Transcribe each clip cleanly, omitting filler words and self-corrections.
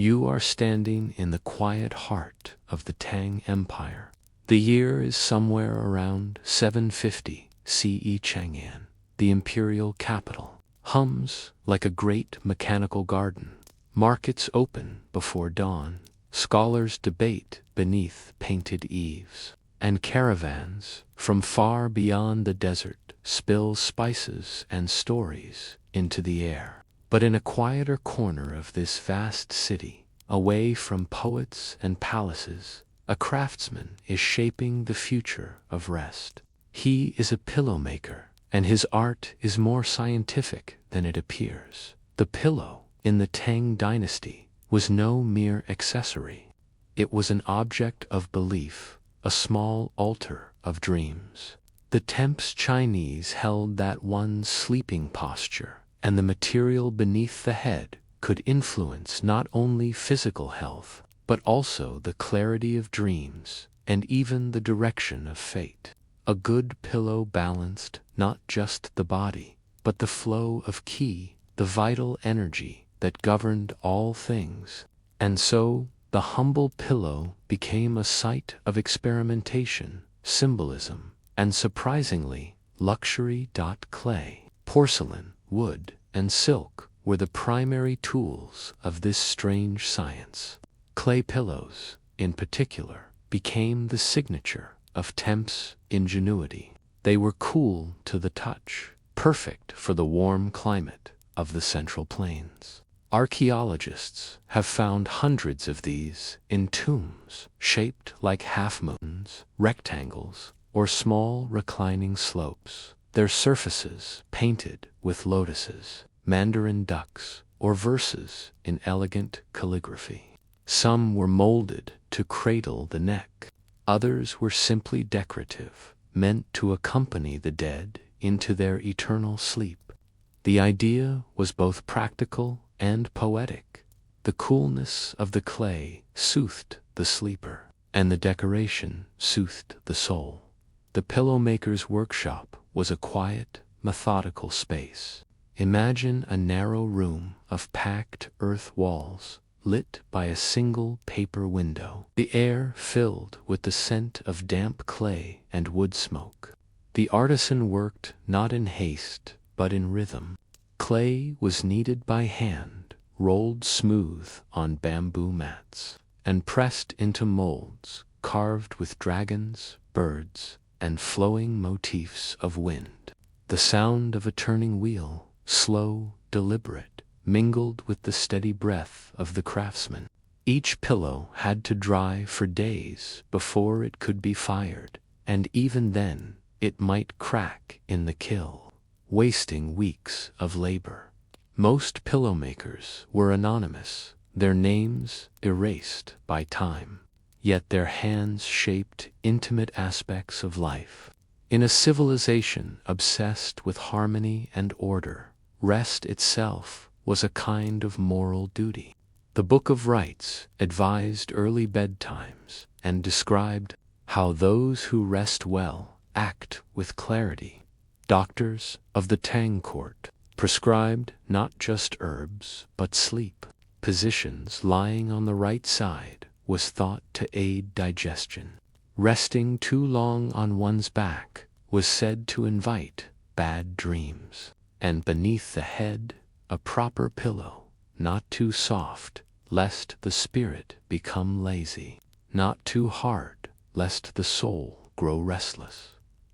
You are standing in the quiet heart of the Tang Empire. The year is somewhere around 750 CE. Chang'an, the imperial capital, hums like a great mechanical garden. Markets open before dawn, scholars debate beneath painted eaves, and caravans from far beyond the desert spill spices and stories into the air. But in a quieter corner of this vast city, away from poets and palaces, a craftsman is shaping the future of rest. He is a pillow maker, and his art is more scientific than it appears. The pillow, in the Tang Dynasty, was no mere accessory. It was an object of belief, a small altar of dreams. The temp's Chinese held that one's sleeping posture and the material beneath the head could influence not only physical health, but also the clarity of dreams and even the direction of fate. A good pillow balanced not just the body, but the flow of qi, the vital energy that governed all things. And so, the humble pillow became a site of experimentation, symbolism, and surprisingly, luxury. Clay, porcelain, wood, and silk were the primary tools of this strange science. Clay pillows, in particular, became the signature of Temp's ingenuity. They were cool to the touch, perfect for the warm climate of the Central Plains. Archaeologists have found hundreds of these in tombs shaped like half-moons, rectangles, or small reclining slopes. Their surfaces painted with lotuses, mandarin ducks, or verses in elegant calligraphy. Some were molded to cradle the neck. Others were simply decorative, meant to accompany the dead into their eternal sleep. The idea was both practical and poetic. The coolness of the clay soothed the sleeper, and the decoration soothed the soul. The pillow maker's workshop was a quiet, methodical space. Imagine a narrow room of packed earth walls, lit by a single paper window, the air filled with the scent of damp clay and wood smoke. The artisan worked not in haste, but in rhythm. Clay was kneaded by hand, rolled smooth on bamboo mats, and pressed into molds carved with dragons, birds, and flowing motifs of wind. The sound of a turning wheel, slow, deliberate, mingled with the steady breath of the craftsman. Each pillow had to dry for days before it could be fired, and even then it might crack in the kiln, wasting weeks of labor. Most pillow makers were anonymous, their names erased by time, yet their hands shaped intimate aspects of life. In a civilization obsessed with harmony and order, rest itself was a kind of moral duty. The Book of Rites advised early bedtimes and described how those who rest well act with clarity. Doctors of the Tang court prescribed not just herbs but sleep. Positions lying on the right side was thought to aid digestion. Resting too long on one's back was said to invite bad dreams. And beneath the head, a proper pillow, not too soft, lest the spirit become lazy, not too hard, lest the soul grow restless.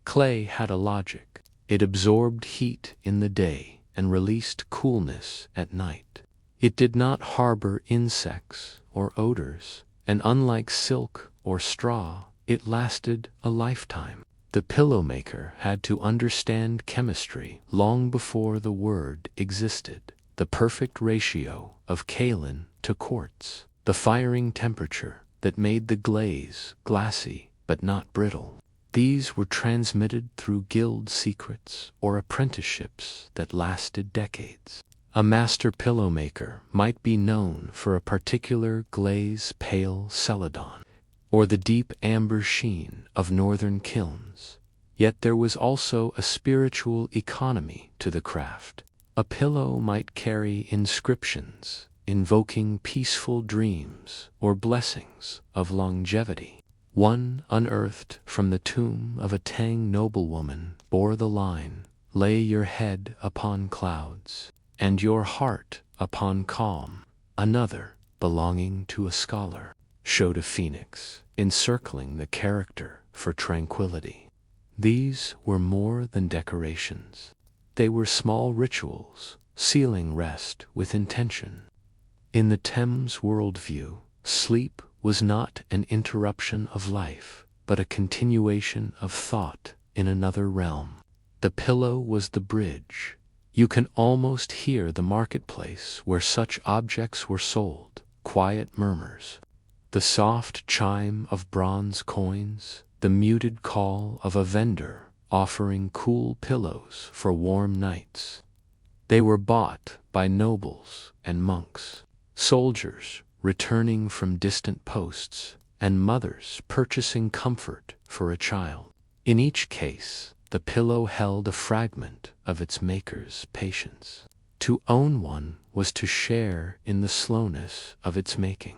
Clay had a logic. It absorbed heat in the day and released coolness at night. It did not harbor insects or odors, and unlike silk or straw, it lasted a lifetime. The pillow maker had to understand chemistry long before the word existed. The perfect ratio of kaolin to quartz, the firing temperature that made the glaze glassy but not brittle. These were transmitted through guild secrets or apprenticeships that lasted decades. A master pillow maker might be known for a particular glaze pale celadon, or the deep amber sheen of northern kilns. Yet there was also a spiritual economy to the craft. A pillow might carry inscriptions, invoking peaceful dreams or blessings of longevity. One unearthed from the tomb of a Tang noblewoman bore the line, "Lay your head upon clouds, and your heart upon calm." Another, belonging to a scholar, showed a phoenix encircling the character for tranquility. These were more than decorations. They were small rituals, sealing rest with intention. In the Thames worldview, sleep was not an interruption of life, but a continuation of thought in another realm. The pillow was the bridge. You can almost hear the marketplace where such objects were sold, quiet murmurs, the soft chime of bronze coins, the muted call of a vendor offering cool pillows for warm nights. They were bought by nobles and monks, soldiers returning from distant posts, and mothers purchasing comfort for a child. In each case, the pillow held a fragment of its maker's patience. To own one was to share in the slowness of its making.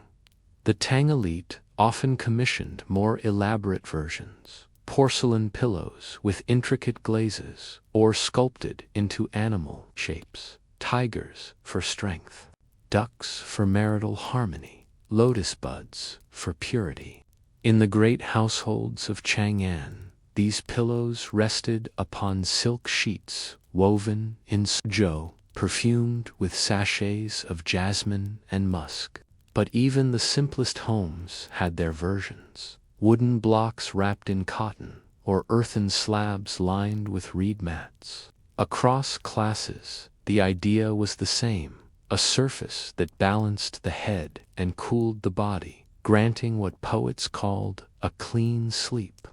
The Tang elite often commissioned more elaborate versions, porcelain pillows with intricate glazes, or sculpted into animal shapes, tigers for strength, ducks for marital harmony, lotus buds for purity. In the great households of Chang'an, these pillows rested upon silk sheets woven in suzhou, perfumed with sachets of jasmine and musk. But even the simplest homes had their versions, wooden blocks wrapped in cotton, or earthen slabs lined with reed mats. Across classes, the idea was the same, a surface that balanced the head and cooled the body, granting what poets called a clean sleep.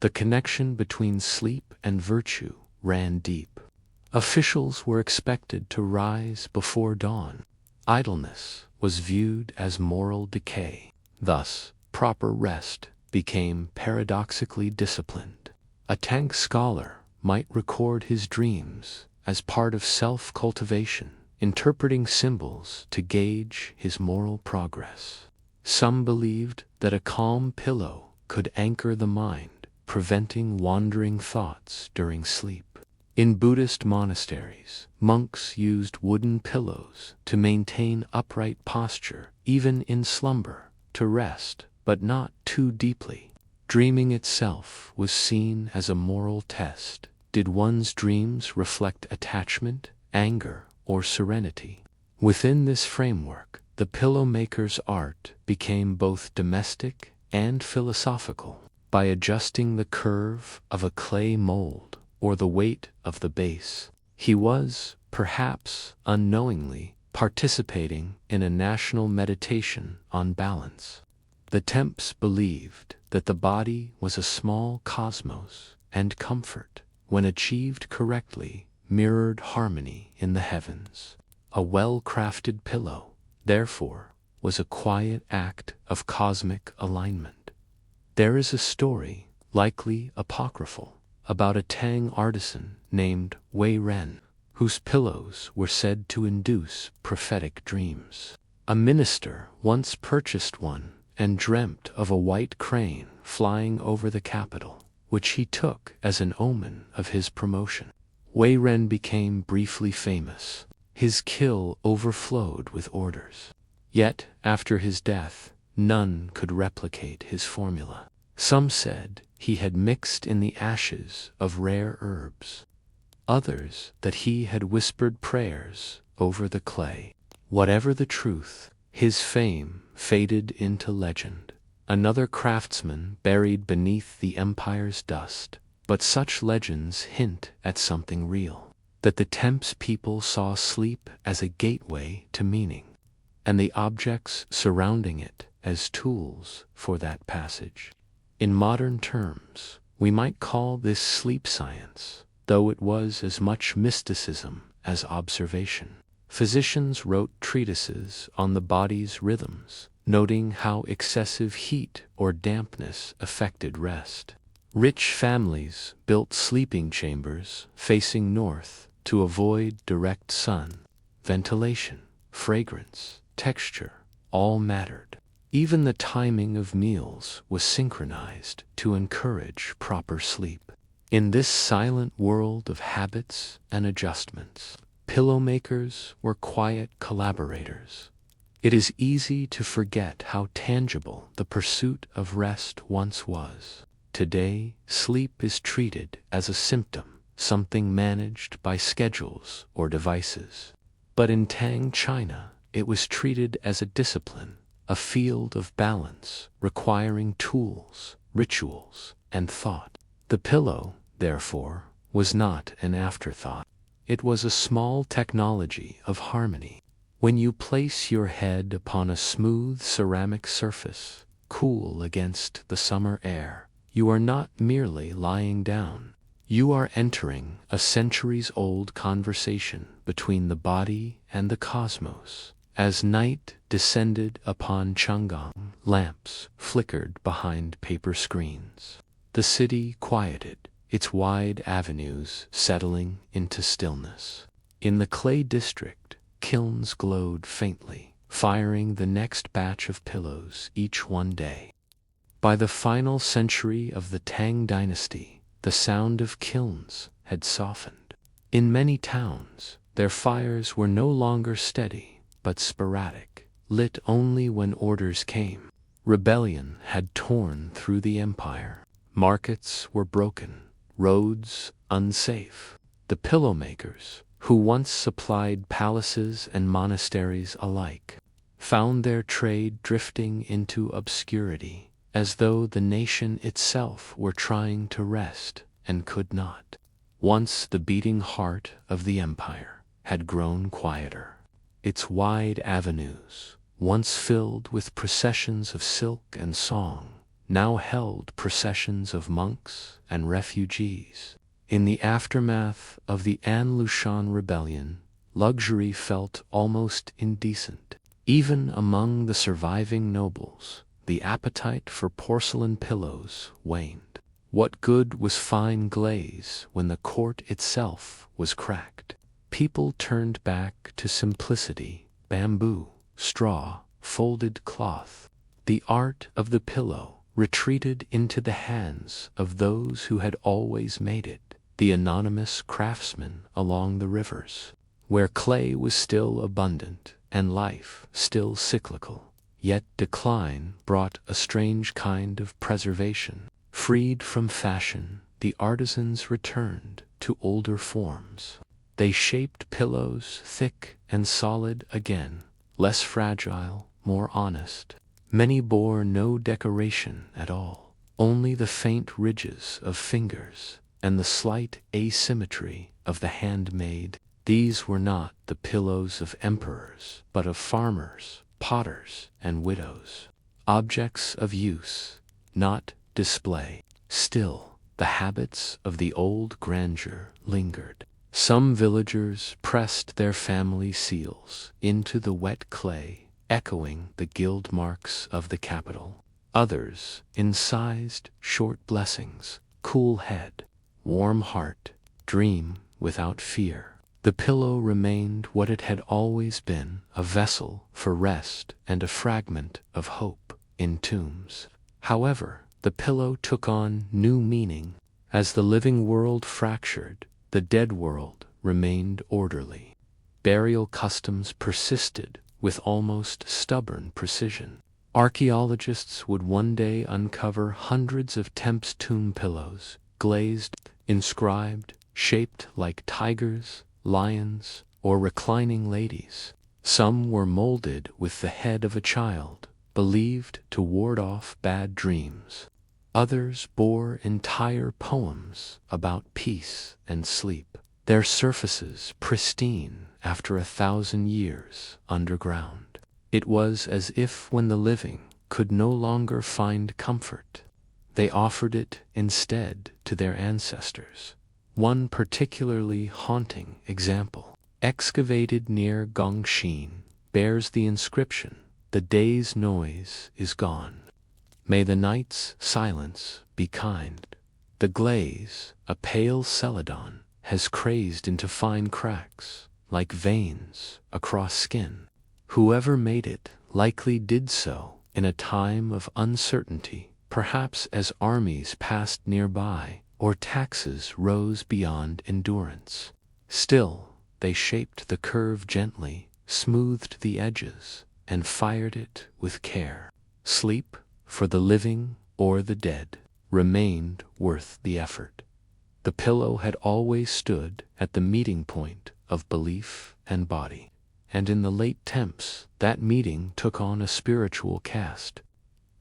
The connection between sleep and virtue ran deep. Officials were expected to rise before dawn. Idleness was viewed as moral decay. Thus, proper rest became paradoxically disciplined. A Tang scholar might record his dreams as part of self-cultivation, interpreting symbols to gauge his moral progress. Some believed that a calm pillow could anchor the mind, preventing wandering thoughts during sleep. In Buddhist monasteries, monks used wooden pillows to maintain upright posture, even in slumber, to rest, but not too deeply. Dreaming itself was seen as a moral test. Did one's dreams reflect attachment, anger, or serenity? Within this framework, the pillow maker's art became both domestic and philosophical. By adjusting the curve of a clay mold, or the weight of the base, he was, perhaps unknowingly, participating in a national meditation on balance. The Temps believed that the body was a small cosmos, and comfort, when achieved correctly, mirrored harmony in the heavens. A well-crafted pillow, therefore, was a quiet act of cosmic alignment. There is a story, likely apocryphal, about a Tang artisan named Wei Ren, whose pillows were said to induce prophetic dreams. A minister once purchased one and dreamt of a white crane flying over the capital, which he took as an omen of his promotion. Wei Ren became briefly famous. His kill overflowed with orders. Yet, after his death, none could replicate his formula. Some said he had mixed in the ashes of rare herbs. Others that he had whispered prayers over the clay. Whatever the truth, his fame faded into legend. Another craftsman buried beneath the empire's dust. But such legends hint at something real. That the Temps people saw sleep as a gateway to meaning, and the objects surrounding it as tools for that passage. In modern terms, we might call this sleep science, though it was as much mysticism as observation. Physicians wrote treatises on the body's rhythms, noting how excessive heat or dampness affected rest. Rich families built sleeping chambers facing north to avoid direct sun, ventilation, fragrance, texture, all mattered. Even the timing of meals was synchronized to encourage proper sleep. In this silent world of habits and adjustments, pillow makers were quiet collaborators. It is easy to forget how tangible the pursuit of rest once was. Today, sleep is treated as a symptom, something managed by schedules or devices. But in Tang China, it was treated as a discipline, a field of balance requiring tools, rituals, and thought. The pillow, therefore, was not an afterthought. It was a small technology of harmony. When you place your head upon a smooth ceramic surface, cool against the summer air, you are not merely lying down. You are entering a centuries-old conversation between the body and the cosmos. As night descended upon Chang'an, lamps flickered behind paper screens. The city quieted, its wide avenues settling into stillness. In the clay district, kilns glowed faintly, firing the next batch of pillows each one day. By the final century of the Tang Dynasty, the sound of kilns had softened. In many towns, their fires were no longer steady, but sporadic, lit only when orders came. Rebellion had torn through the empire. Markets were broken, roads unsafe. The pillow makers, who once supplied palaces and monasteries alike, found their trade drifting into obscurity, as though the nation itself were trying to rest and could not. Once the beating heart of the empire had grown quieter. Its wide avenues, once filled with processions of silk and song, now held processions of monks and refugees. In the aftermath of the An Lushan rebellion, luxury felt almost indecent. Even among the surviving nobles, the appetite for porcelain pillows waned. What good was fine glaze when the court itself was cracked? People turned back to simplicity, bamboo, straw, folded cloth. The art of the pillow retreated into the hands of those who had always made it, the anonymous craftsmen along the rivers, where clay was still abundant and life still cyclical. Yet decline brought a strange kind of preservation. Freed from fashion, the artisans returned to older forms. They shaped pillows thick and solid again, less fragile, more honest. Many bore no decoration at all, only the faint ridges of fingers and the slight asymmetry of the handmade. These were not the pillows of emperors, but of farmers, potters, and widows. Objects of use, not display. Still, the habits of the old grandeur lingered. Some villagers pressed their family seals into the wet clay, echoing the gild marks of the capital. Others incised short blessings: cool head, warm heart, dream without fear. The pillow remained what it had always been, a vessel for rest and a fragment of hope in tombs. However, the pillow took on new meaning. As the living world fractured, the dead world remained orderly. Burial customs persisted with almost stubborn precision. Archaeologists would one day uncover hundreds of Temp's tomb pillows, glazed, inscribed, shaped like tigers, lions, or reclining ladies. Some were molded with the head of a child, believed to ward off bad dreams. Others bore entire poems about peace and sleep, their surfaces pristine after 1,000 years underground. It was as if when the living could no longer find comfort, they offered it instead to their ancestors. One particularly haunting example, excavated near Gongxin, bears the inscription, "The day's noise is gone. May the night's silence be kind." The glaze, a pale celadon, has crazed into fine cracks, like veins across skin. Whoever made it likely did so in a time of uncertainty, perhaps as armies passed nearby or taxes rose beyond endurance. Still, they shaped the curve gently, smoothed the edges, and fired it with care. Sleep, for the living or the dead, remained worth the effort. The pillow had always stood at the meeting point of belief and body. And in the late temps, that meeting took on a spiritual cast.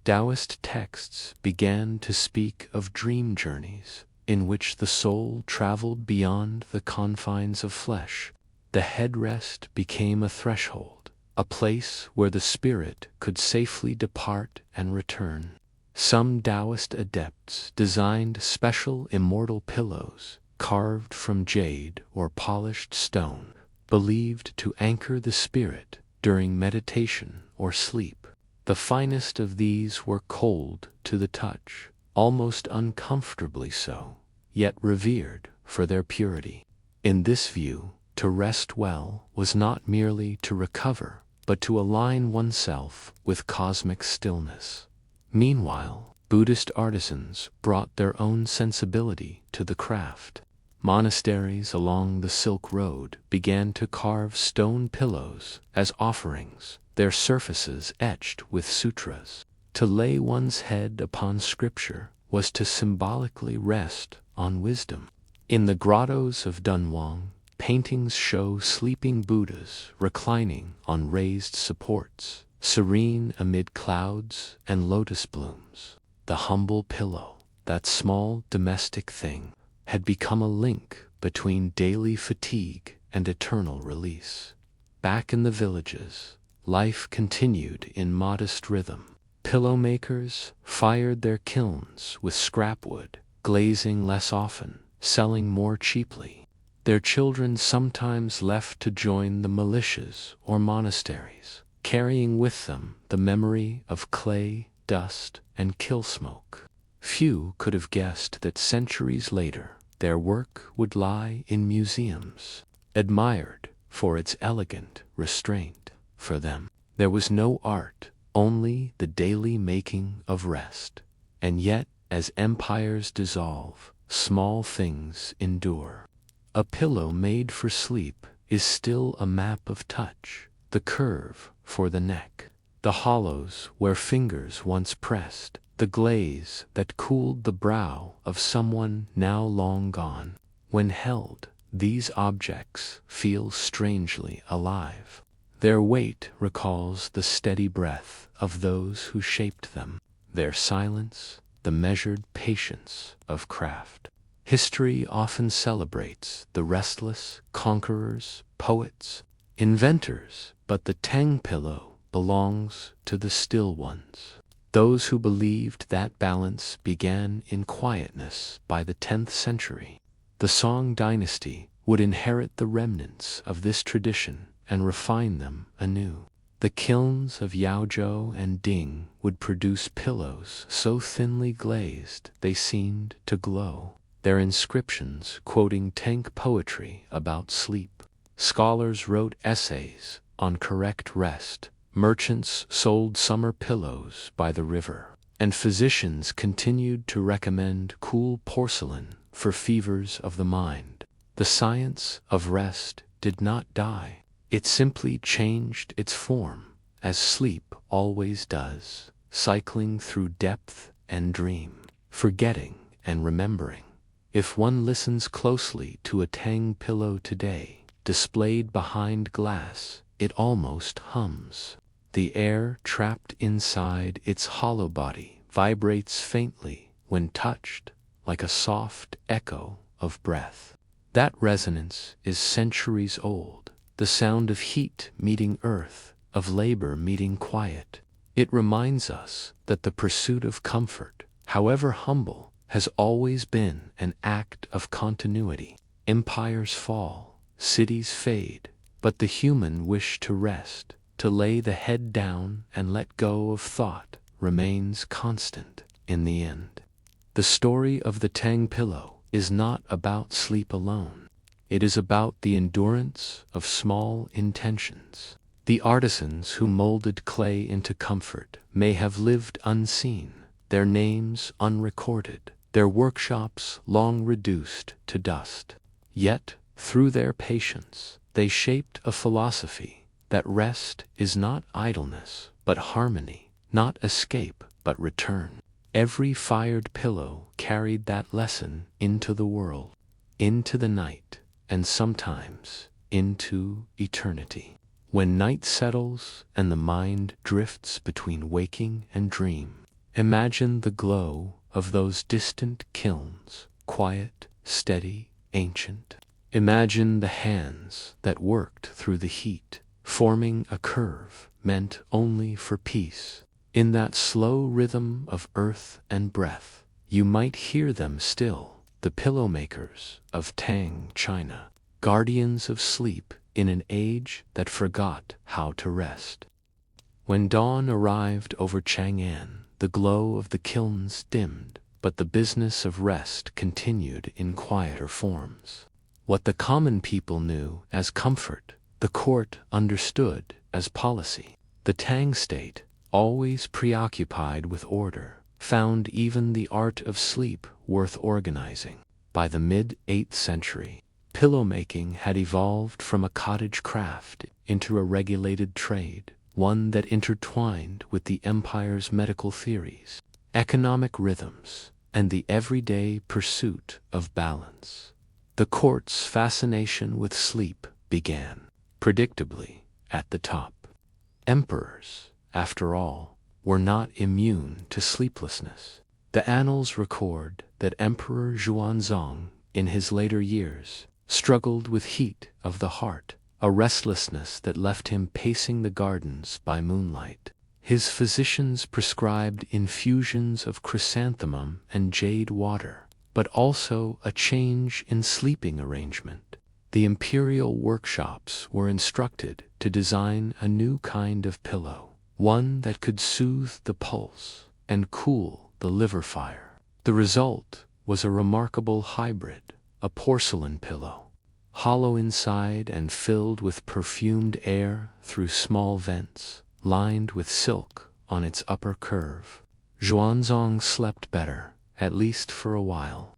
Taoist texts began to speak of dream journeys, in which the soul traveled beyond the confines of flesh. The headrest became a threshold, a place where the spirit could safely depart and return. Some Taoist adepts designed special immortal pillows, carved from jade or polished stone, believed to anchor the spirit during meditation or sleep. The finest of these were cold to the touch, almost uncomfortably so, yet revered for their purity. In this view, to rest well was not merely to recover, but to align oneself with cosmic stillness. Meanwhile, Buddhist artisans brought their own sensibility to the craft. Monasteries along the Silk Road began to carve stone pillows as offerings, their surfaces etched with sutras. To lay one's head upon scripture was to symbolically rest on wisdom. In the grottos of Dunhuang, paintings show sleeping Buddhas reclining on raised supports, serene amid clouds and lotus blooms. The humble pillow, that small domestic thing, had become a link between daily fatigue and eternal release. Back in the villages, life continued in modest rhythm. Pillow makers fired their kilns with scrap wood, glazing less often, selling more cheaply. Their children sometimes left to join the militias or monasteries, carrying with them the memory of clay, dust, and kill smoke. Few could have guessed that centuries later their work would lie in museums, admired for its elegant restraint. For them, there was no art, only the daily making of rest. And yet, as empires dissolve, small things endure. A pillow made for sleep is still a map of touch, the curve for the neck, the hollows where fingers once pressed, the glaze that cooled the brow of someone now long gone. When held, these objects feel strangely alive. Their weight recalls the steady breath of those who shaped them, their silence, the measured patience of craft. History often celebrates the restless conquerors, poets, inventors, but the Tang pillow belongs to the still ones. Those who believed that balance began in quietness by the 10th century. The Tang Dynasty would inherit the remnants of this tradition and refine them anew. The kilns of Yaozhou and Ding would produce pillows so thinly glazed they seemed to glow, their inscriptions quoting Tang poetry about sleep. Scholars wrote essays on correct rest. Merchants sold summer pillows by the river, and physicians continued to recommend cool porcelain for fevers of the mind. The science of rest did not die. It simply changed its form, as sleep always does, cycling through depth and dream, forgetting and remembering. If one listens closely to a Tang pillow today, displayed behind glass, it almost hums. The air trapped inside its hollow body vibrates faintly when touched, like a soft echo of breath. That resonance is centuries old, the sound of heat meeting earth, of labor meeting quiet. It reminds us that the pursuit of comfort, however humble, has always been an act of continuity. Empires fall, cities fade, but the human wish to rest, to lay the head down and let go of thought, remains constant in the end. The story of the Tang pillow is not about sleep alone. It is about the endurance of small intentions. The artisans who molded clay into comfort may have lived unseen, their names unrecorded, their workshops long reduced to dust. Yet, through their patience, they shaped a philosophy that rest is not idleness, but harmony, not escape, but return. Every fired pillow carried that lesson into the world, into the night, and sometimes into eternity. When night settles and the mind drifts between waking and dream, imagine the glow of those distant kilns, quiet, steady, ancient. Imagine the hands that worked through the heat, forming a curve meant only for peace. In that slow rhythm of earth and breath, you might hear them still, the pillow makers of Tang China, guardians of sleep in an age that forgot how to rest. When dawn arrived over Chang'an, the glow of the kilns dimmed, but the business of rest continued in quieter forms. What the common people knew as comfort, the court understood as policy. The Tang state, always preoccupied with order, found even the art of sleep worth organizing. By the mid-8th century, pillow-making had evolved from a cottage craft into a regulated trade, one that intertwined with the empire's medical theories, economic rhythms, and the everyday pursuit of balance. The court's fascination with sleep began, predictably, at the top. Emperors, after all, were not immune to sleeplessness. The annals record that Emperor Xuanzong, in his later years, struggled with heat of the heart, a restlessness that left him pacing the gardens by moonlight. His physicians prescribed infusions of chrysanthemum and jade water, but also a change in sleeping arrangement. The imperial workshops were instructed to design a new kind of pillow, one that could soothe the pulse and cool the liver fire. The result was a remarkable hybrid, a porcelain pillow, hollow inside and filled with perfumed air through small vents, lined with silk on its upper curve. Xuanzong slept better, at least for a while.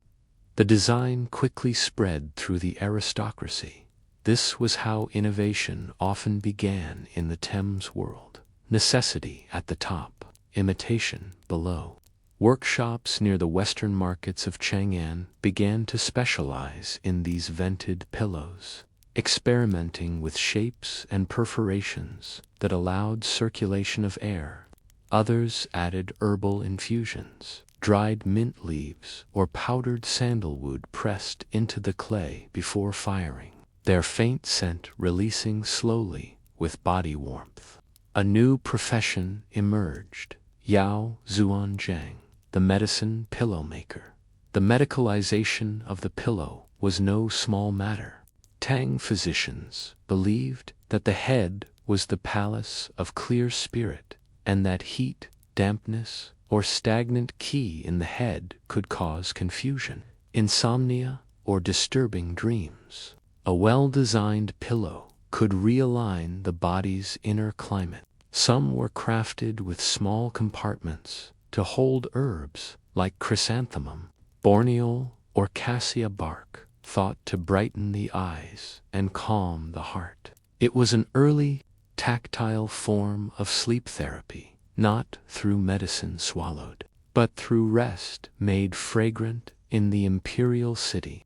The design quickly spread through the aristocracy. This was how innovation often began in the Thames world. Necessity at the top, imitation below. Workshops near the western markets of Chang'an began to specialize in these vented pillows, experimenting with shapes and perforations that allowed circulation of air. Others added herbal infusions, dried mint leaves or powdered sandalwood pressed into the clay before firing, their faint scent releasing slowly with body warmth. A new profession emerged, Yao Zuanzhang, the medicine pillow maker. The medicalization of the pillow was no small matter. Tang physicians believed that the head was the palace of clear spirit, and that heat, dampness, or stagnant qi in the head could cause confusion, insomnia, or disturbing dreams. A well-designed pillow could realign the body's inner climate. Some were crafted with small compartments to hold herbs like chrysanthemum, borneol, or cassia bark, thought to brighten the eyes and calm the heart. It was an early, tactile form of sleep therapy, not through medicine swallowed, but through rest made fragrant in the imperial city.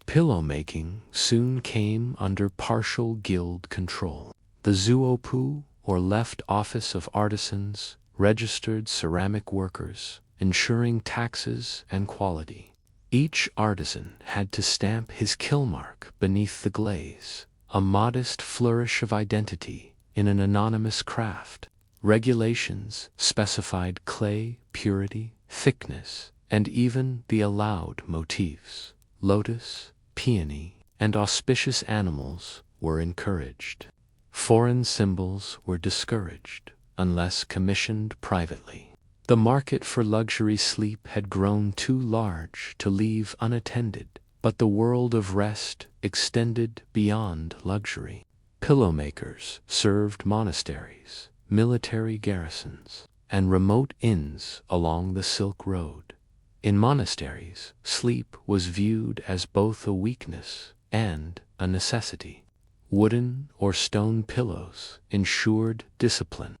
Pillow making soon came under partial guild control. The zuopu, or left office of artisans, registered ceramic workers, ensuring taxes and quality. Each artisan had to stamp his kill mark beneath the glaze, a modest flourish of identity in an anonymous craft. Regulations specified clay purity, thickness, and even the allowed motifs. Lotus, peony, and auspicious animals were encouraged. Foreign symbols were discouraged, unless commissioned privately. The market for luxury sleep had grown too large to leave unattended, but the world of rest extended beyond luxury. pillow makers served monasteries, military garrisons, and remote inns along the Silk Road. In monasteries, sleep was viewed as both a weakness and a necessity. Wooden or stone pillows ensured discipline.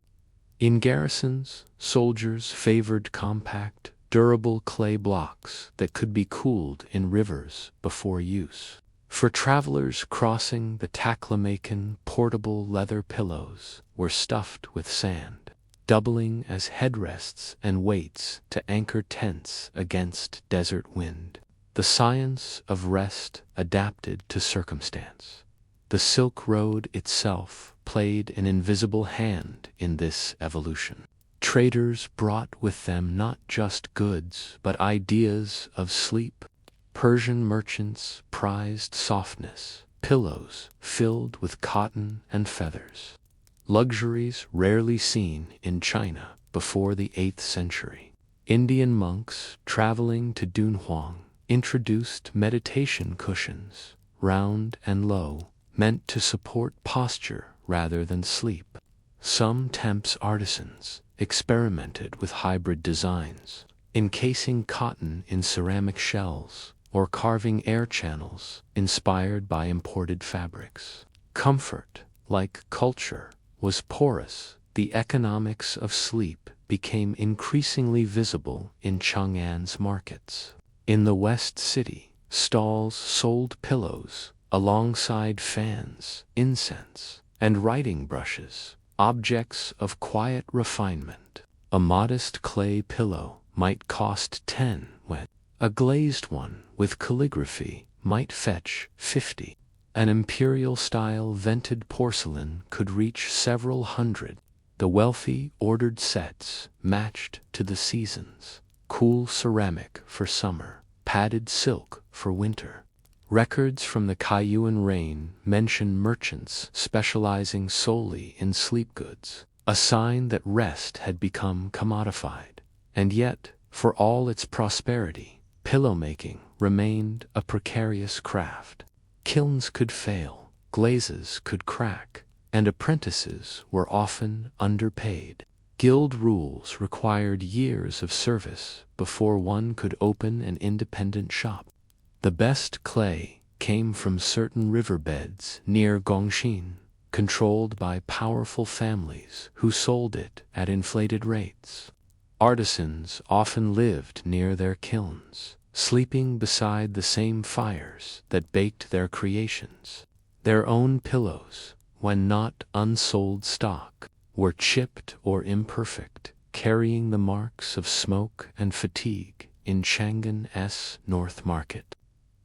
In garrisons, soldiers favored compact, durable clay blocks that could be cooled in rivers before use. For travelers crossing the Taklamakan, portable leather pillows were stuffed with sand, doubling as headrests and weights to anchor tents against desert wind. The science of rest adapted to circumstance. The Silk Road itself played an invisible hand in this evolution. Traders brought with them not just goods, but ideas of sleep. Persian merchants prized softness, pillows filled with cotton and feathers, luxuries rarely seen in China before the 8th century. Indian monks traveling to Dunhuang introduced meditation cushions, round and low, meant to support posture rather than sleep. Some Temp's artisans experimented with hybrid designs, encasing cotton in ceramic shells or carving air channels inspired by imported fabrics. Comfort, like culture, was porous. The economics of sleep became increasingly visible in Chang'an's markets. In the West City, stalls sold pillows alongside fans, incense, and writing brushes, objects of quiet refinement. A modest clay pillow might cost 10 when a glazed one with calligraphy might fetch 50. An imperial-style vented porcelain could reach several hundred. The wealthy ordered sets matched to the seasons: cool ceramic for summer, padded silk for winter. Records from the Kaiyuan reign mention merchants specializing solely in sleep goods, a sign that rest had become commodified. And yet, for all its prosperity, pillow-making remained a precarious craft. Kilns could fail, glazes could crack, and apprentices were often underpaid. Guild rules required years of service before one could open an independent shop. The best clay came from certain riverbeds near Gongxin, controlled by powerful families who sold it at inflated rates. Artisans often lived near their kilns, sleeping beside the same fires that baked their creations. Their own pillows, when not unsold stock, were chipped or imperfect, carrying the marks of smoke and fatigue in Chang'an's North Market.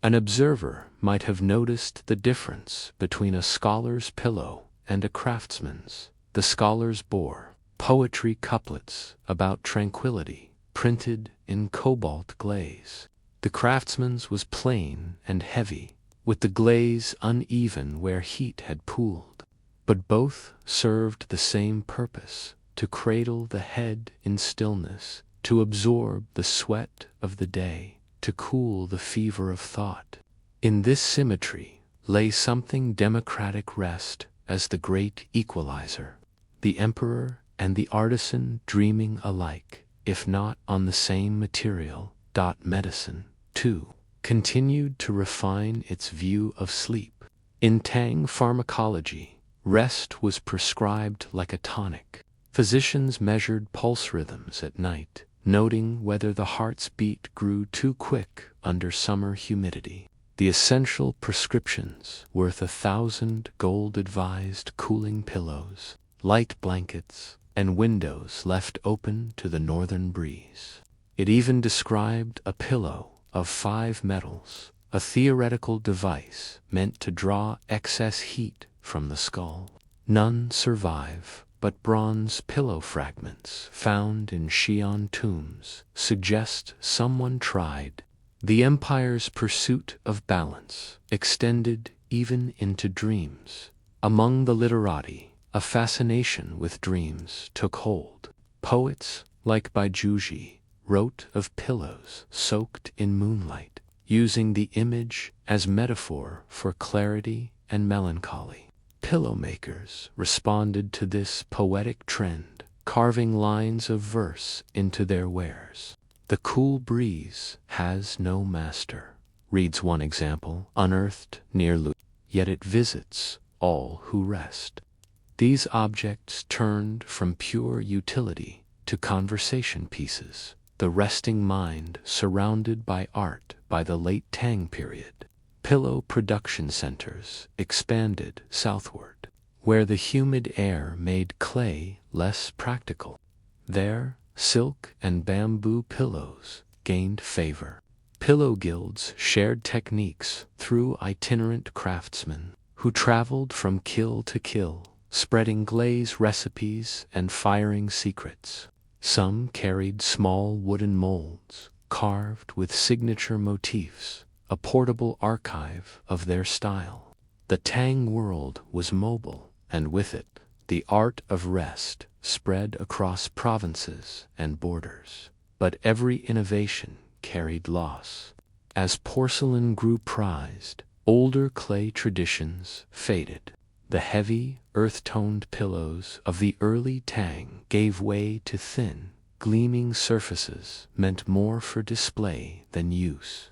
An observer might have noticed the difference between a scholar's pillow and a craftsman's. The scholars bore poetry couplets about tranquility, printed in cobalt glaze. The craftsman's was plain and heavy, with the glaze uneven where heat had pooled. But both served the same purpose: to cradle the head in stillness, to absorb the sweat of the day, to cool the fever of thought. In this symmetry lay something democratic: rest as the great equalizer. The emperor and the artisan dreaming alike, if not on the same material. Medicine, too, continued to refine its view of sleep. In Tang pharmacology, rest was prescribed like a tonic. Physicians measured pulse rhythms at night, noting whether the heart's beat grew too quick under summer humidity. The essential prescriptions worth 1,000 gold-advised cooling pillows, light blankets, and windows left open to the northern breeze. It even described a pillow of 5 metals, a theoretical device meant to draw excess heat from the skull. None survive, but bronze pillow fragments found in Xi'an tombs suggest someone tried. The empire's pursuit of balance extended even into dreams. Among the literati, a fascination with dreams took hold. Poets, like Baijuji, wrote of pillows soaked in moonlight, using the image as metaphor for clarity and melancholy. pillow makers responded to this poetic trend, carving lines of verse into their wares. "The cool breeze has no master," reads one example, unearthed near Lu, "yet it visits all who rest." These objects turned from pure utility to conversation pieces, the resting mind surrounded by art. By the late Tang period, pillow production centers expanded southward, where the humid air made clay less practical. There, silk and bamboo pillows gained favor. Pillow guilds shared techniques through itinerant craftsmen who traveled from kill to kill, spreading glaze recipes and firing secrets. Some carried small wooden molds, carved with signature motifs, a portable archive of their style. The Tang world was mobile, and with it, the art of rest spread across provinces and borders. But every innovation carried loss. As porcelain grew prized, older clay traditions faded. The heavy, earth-toned pillows of the early Tang gave way to thin, gleaming surfaces meant more for display than use.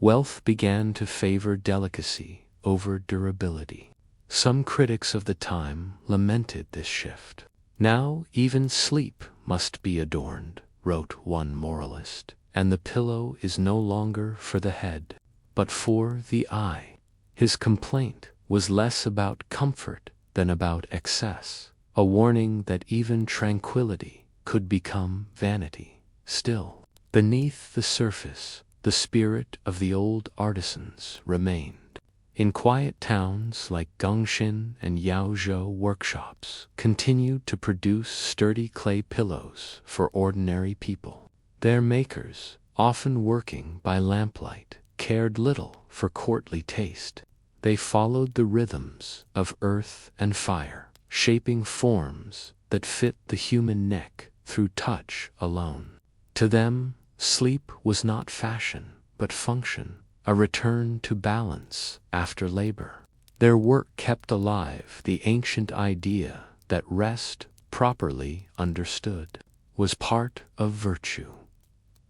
Wealth began to favor delicacy over durability. Some critics of the time lamented this shift. "Now even sleep must be adorned," wrote one moralist, "and the pillow is no longer for the head, but for the eye." His complaint was less about comfort than about excess, a warning that even tranquility could become vanity. Still, beneath the surface, the spirit of the old artisans remained. In quiet towns like Gongxin and Yaozhou, workshops continued to produce sturdy clay pillows for ordinary people. Their makers, often working by lamplight, cared little for courtly taste. They followed the rhythms of earth and fire, shaping forms that fit the human neck through touch alone. To them, sleep was not fashion, but function, a return to balance after labor. Their work kept alive the ancient idea that rest, properly understood, was part of virtue.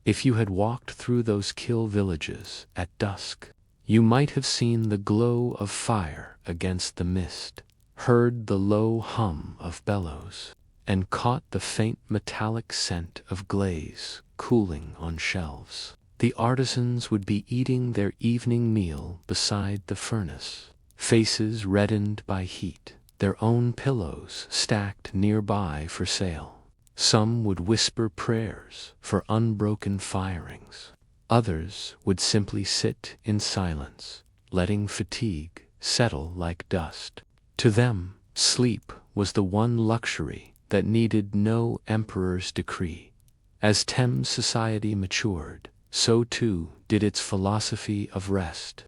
If you had walked through those kill villages at dusk, you might have seen the glow of fire against the mist, heard the low hum of bellows, and caught the faint metallic scent of glaze cooling on shelves. The artisans would be eating their evening meal beside the furnace, faces reddened by heat, their own pillows stacked nearby for sale. Some would whisper prayers for unbroken firings. Others would simply sit in silence, letting fatigue settle like dust. To them, sleep was the one luxury that needed no emperor's decree. As Thames society matured, so too did its philosophy of rest.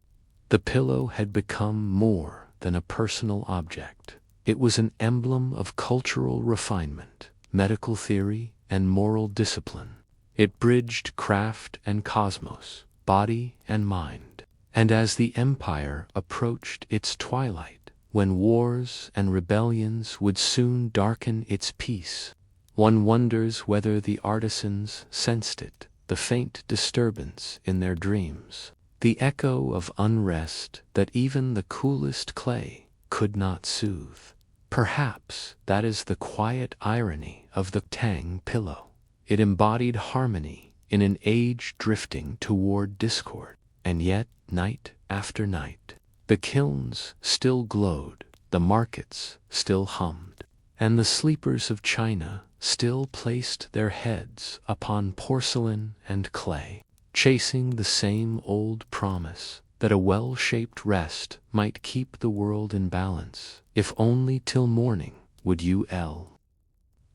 The pillow had become more than a personal object. It was an emblem of cultural refinement, medical theory, and moral discipline. It bridged craft and cosmos, body and mind. And as the empire approached its twilight, when wars and rebellions would soon darken its peace, one wonders whether the artisans sensed it, the faint disturbance in their dreams, the echo of unrest that even the coolest clay could not soothe. Perhaps that is the quiet irony of the Tang pillow. It embodied harmony in an age drifting toward discord, and yet, night after night, the kilns still glowed, the markets still hummed, and the sleepers of China still placed their heads upon porcelain and clay, chasing the same old promise that a well-shaped rest might keep the world in balance, if only till morning would you.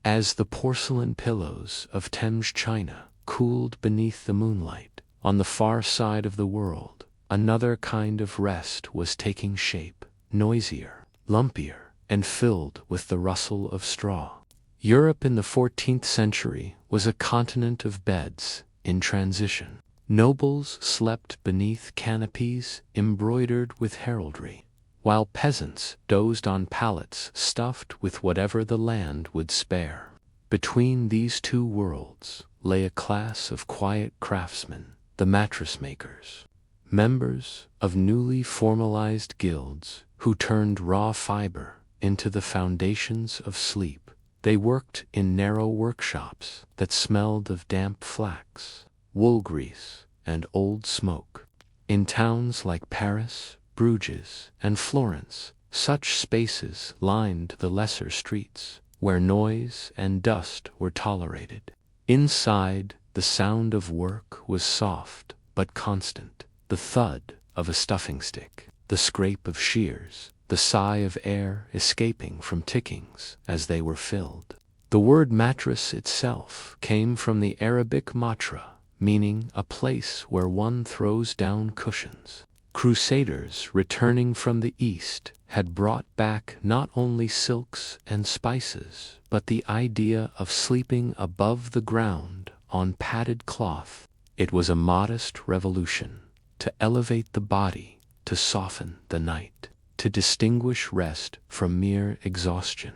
As the porcelain pillows of Tang China cooled beneath the moonlight, on the far side of the world, another kind of rest was taking shape, noisier, lumpier, and filled with the rustle of straw. Europe in the 14th century was a continent of beds in transition. Nobles slept beneath canopies embroidered with heraldry, while peasants dozed on pallets stuffed with whatever the land would spare. Between these two worlds lay a class of quiet craftsmen, the mattress makers, members of newly formalized guilds who turned raw fiber into the foundations of sleep. They worked in narrow workshops that smelled of damp flax, wool grease, and old smoke. In towns like Paris, Bruges, and Florence, such spaces lined the lesser streets, where noise and dust were tolerated. Inside, the sound of work was soft but constant, the thud of a stuffing stick, the scrape of shears, the sigh of air escaping from tickings as they were filled. The word mattress itself came from the Arabic matra, meaning a place where one throws down cushions. Crusaders returning from the East had brought back not only silks and spices, but the idea of sleeping above the ground on padded cloth. It was a modest revolution, to elevate the body, to soften the night, to distinguish rest from mere exhaustion.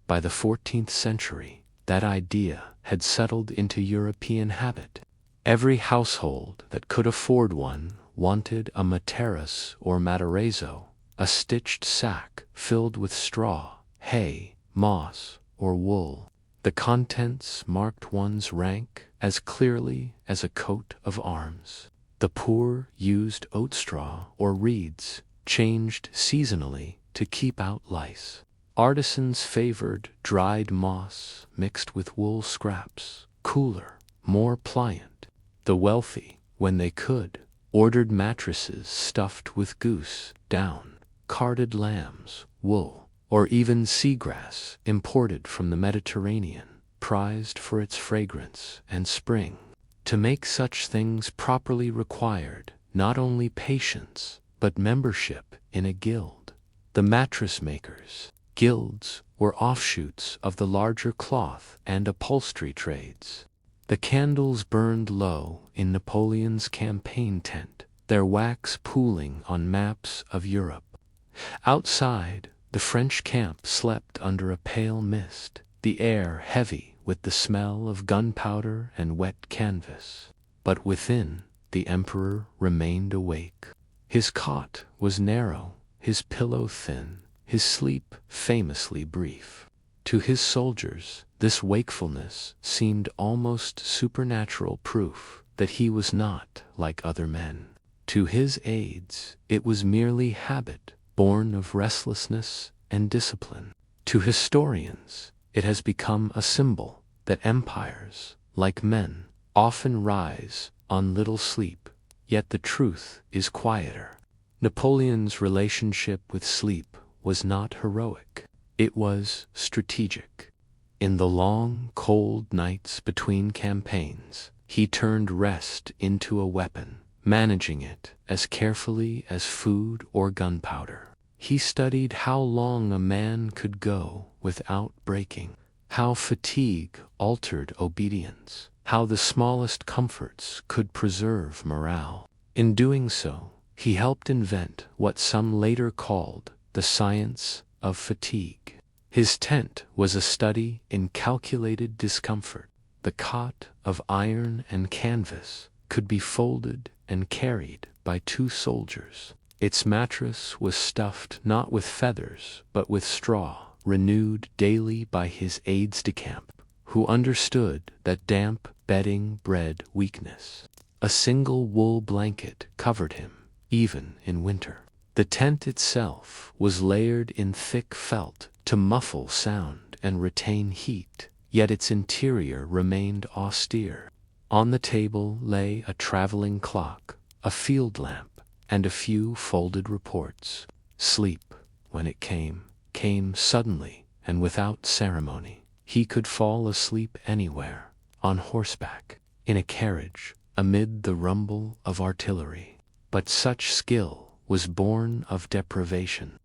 By the 14th century, that idea had settled into European habit. Every household that could afford one wanted a mattress or materazo, a stitched sack filled with straw, hay, moss, or wool. The contents marked one's rank as clearly as a coat of arms. The poor used oat straw or reeds, changed seasonally to keep out lice. Artisans favored dried moss mixed with wool scraps, cooler, more pliant. The wealthy, when they could, ordered mattresses stuffed with goose, down, carded lambs, wool, or even seagrass imported from the Mediterranean, prized for its fragrance and spring. To make such things properly required not only patience, but membership in a guild. The mattress makers' guilds were offshoots of the larger cloth and upholstery trades. The candles burned low in Napoleon's campaign tent, their wax pooling on maps of Europe. Outside, the French camp slept under a pale mist, the air heavy with the smell of gunpowder and wet canvas. But within, the emperor remained awake. His cot was narrow, his pillow thin, his sleep famously brief. To his soldiers, this wakefulness seemed almost supernatural proof that he was not like other men. To his aides, it was merely habit, born of restlessness and discipline. To historians, it has become a symbol that empires, like men, often rise on little sleep, yet the truth is quieter. Napoleon's relationship with sleep was not heroic. It was strategic. In the long, cold nights between campaigns, he turned rest into a weapon, managing it as carefully as food or gunpowder. He studied how long a man could go without breaking, how fatigue altered obedience, how the smallest comforts could preserve morale. In doing so, he helped invent what some later called the science of fatigue. His tent was a study in calculated discomfort. The cot of iron and canvas could be folded and carried by 2 soldiers. Its mattress was stuffed not with feathers but with straw, renewed daily by his aides-de-camp, who understood that damp bedding bred weakness. A single wool blanket covered him, even in winter. The tent itself was layered in thick felt to muffle sound and retain heat, yet its interior remained austere. On the table lay a traveling clock, a field lamp, and a few folded reports. Sleep, when it came suddenly and without ceremony. He could fall asleep anywhere, on horseback, in a carriage, amid the rumble of artillery. But such skill was born of deprivation.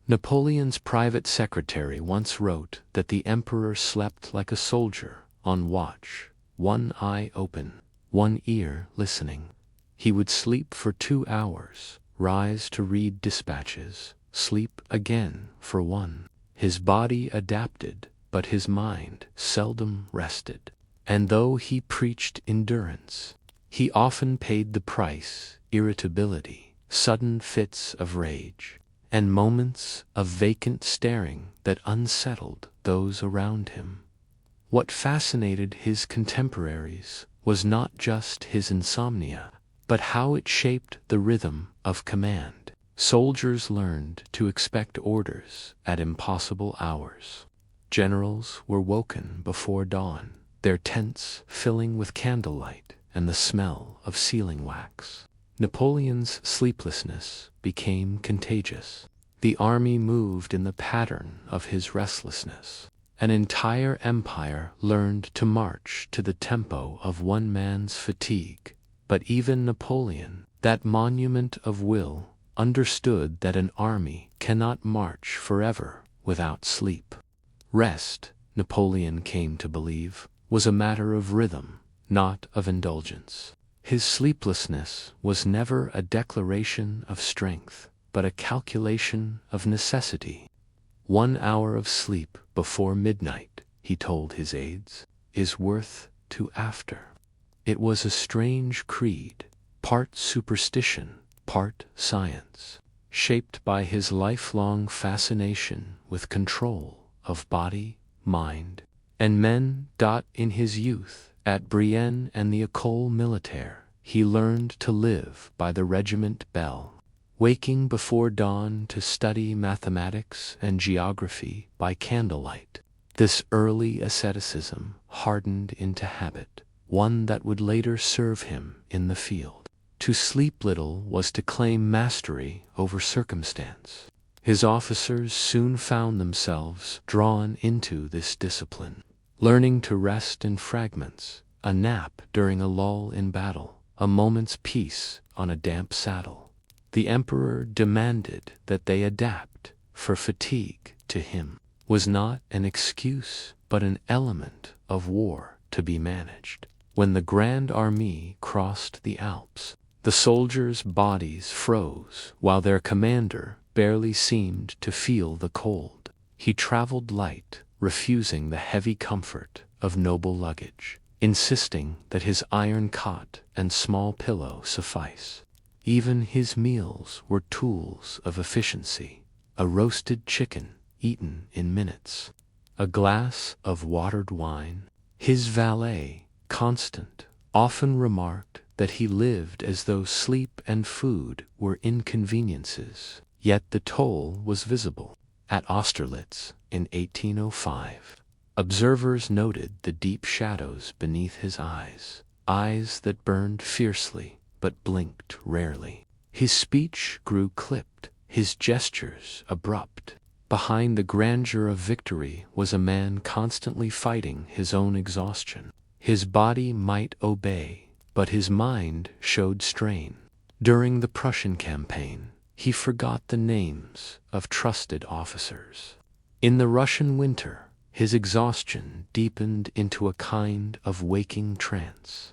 Napoleon's private secretary once wrote that the emperor slept like a soldier, on watch, one eye open, one ear listening. He would sleep for 2 hours, rise to read dispatches, sleep again for one. His body adapted, but his mind seldom rested. And though he preached endurance, he often paid the price: irritability, sudden fits of rage, and moments of vacant staring that unsettled those around him. What fascinated his contemporaries was not just his insomnia, but how it shaped the rhythm of command. Soldiers learned to expect orders at impossible hours. Generals were woken before dawn, their tents filling with candlelight and the smell of sealing wax. Napoleon's sleeplessness became contagious. The army moved in the pattern of his restlessness. An entire empire learned to march to the tempo of one man's fatigue. But even Napoleon, that monument of will, understood that an army cannot march forever without sleep. Rest, Napoleon came to believe, was a matter of rhythm, not of indulgence. His sleeplessness was never a declaration of strength, but a calculation of necessity. 1 hour of sleep before midnight, he told his aides, is worth 2 after. It was a strange creed, part superstition, part science, shaped by his lifelong fascination with control of body, mind, and men. In his youth, at Brienne and the École Militaire, he learned to live by the regiment bell, waking before dawn to study mathematics and geography by candlelight. This early asceticism hardened into habit, one that would later serve him in the field. To sleep little was to claim mastery over circumstance. His officers soon found themselves drawn into this discipline, learning to rest in fragments, a nap during a lull in battle, a moment's peace on a damp saddle. The emperor demanded that they adapt, for fatigue, to him, was not an excuse but an element of war to be managed. When the Grand Army crossed the Alps, the soldiers' bodies froze while their commander barely seemed to feel the cold. He traveled light, refusing the heavy comfort of noble luggage, insisting that his iron cot and small pillow suffice. Even his meals were tools of efficiency: a roasted chicken eaten in minutes, a glass of watered wine. His valet, Constant, often remarked that he lived as though sleep and food were inconveniences, yet the toll was visible. At Austerlitz, in 1805, observers noted the deep shadows beneath his eyes, eyes that burned fiercely but blinked rarely. His speech grew clipped, his gestures abrupt. Behind the grandeur of victory was a man constantly fighting his own exhaustion. His body might obey, but his mind showed strain. During the Prussian campaign, he forgot the names of trusted officers. In the Russian winter, his exhaustion deepened into a kind of waking trance.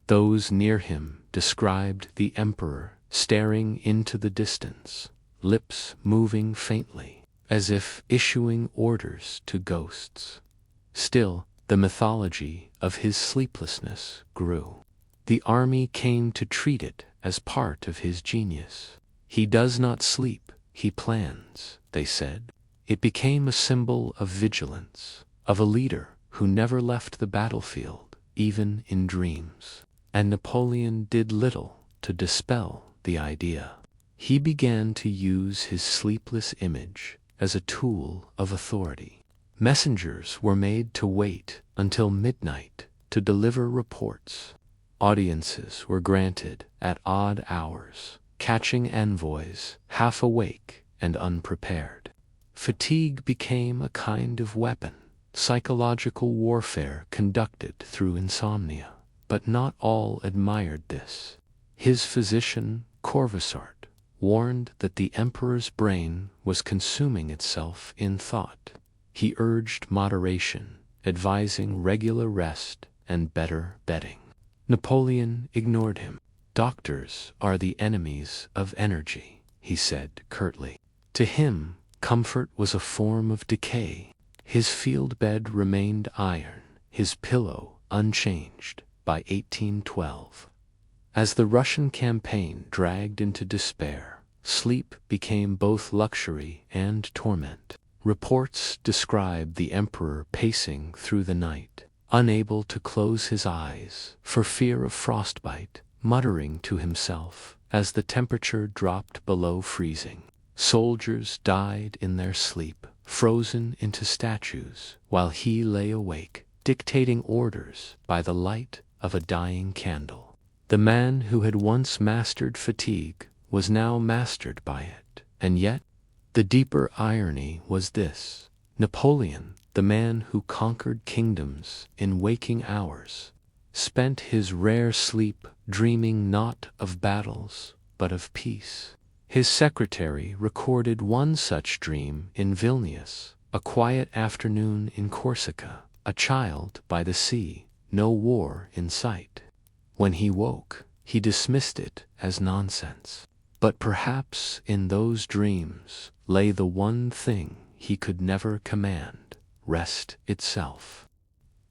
Those near him described the emperor staring into the distance, lips moving faintly, as if issuing orders to ghosts. Still, the mythology of his sleeplessness grew. The army came to treat it as part of his genius. He does not sleep, he plans, they said. It became a symbol of vigilance, of a leader who never left the battlefield, even in dreams. And Napoleon did little to dispel the idea. He began to use his sleepless image as a tool of authority. Messengers were made to wait until midnight to deliver reports. Audiences were granted at odd hours, catching envoys half awake and unprepared. Fatigue became a kind of weapon, psychological warfare conducted through insomnia. But not all admired this. His physician, Corvisart, warned that the emperor's brain was consuming itself in thought. He urged moderation, advising regular rest and better bedding. Napoleon ignored him. Doctors are the enemies of energy, he said curtly. To him, comfort was a form of decay. His field bed remained iron, his pillow unchanged by 1812. As the Russian campaign dragged into despair, sleep became both luxury and torment. Reports describe the emperor pacing through the night, unable to close his eyes for fear of frostbite, muttering to himself as the temperature dropped below freezing. Soldiers died in their sleep, frozen into statues, while he lay awake, dictating orders by the light of a dying candle. The man who had once mastered fatigue was now mastered by it, and yet the deeper irony was this: Napoleon, the man who conquered kingdoms in waking hours, spent his rare sleep dreaming not of battles, but of peace. His secretary recorded one such dream in Vilnius, a quiet afternoon in Corsica, a child by the sea, no war in sight. When he woke, he dismissed it as nonsense. But perhaps in those dreams lay the one thing he could never command: rest itself.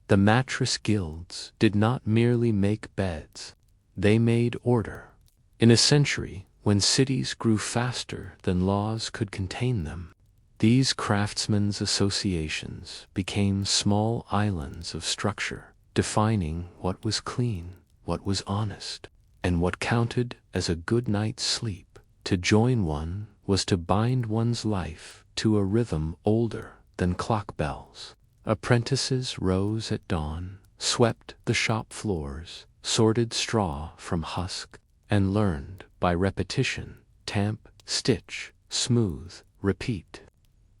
The mattress guilds did not merely make beds, they made order. In a century when cities grew faster than laws could contain them, these craftsmen's associations became small islands of structure, defining what was clean, what was honest, and what counted as a good night's sleep. To join one was to bind one's life to a rhythm older than clock bells. Apprentices rose at dawn, swept the shop floors, sorted straw from husk, and learned by repetition: tamp, stitch, smooth, repeat.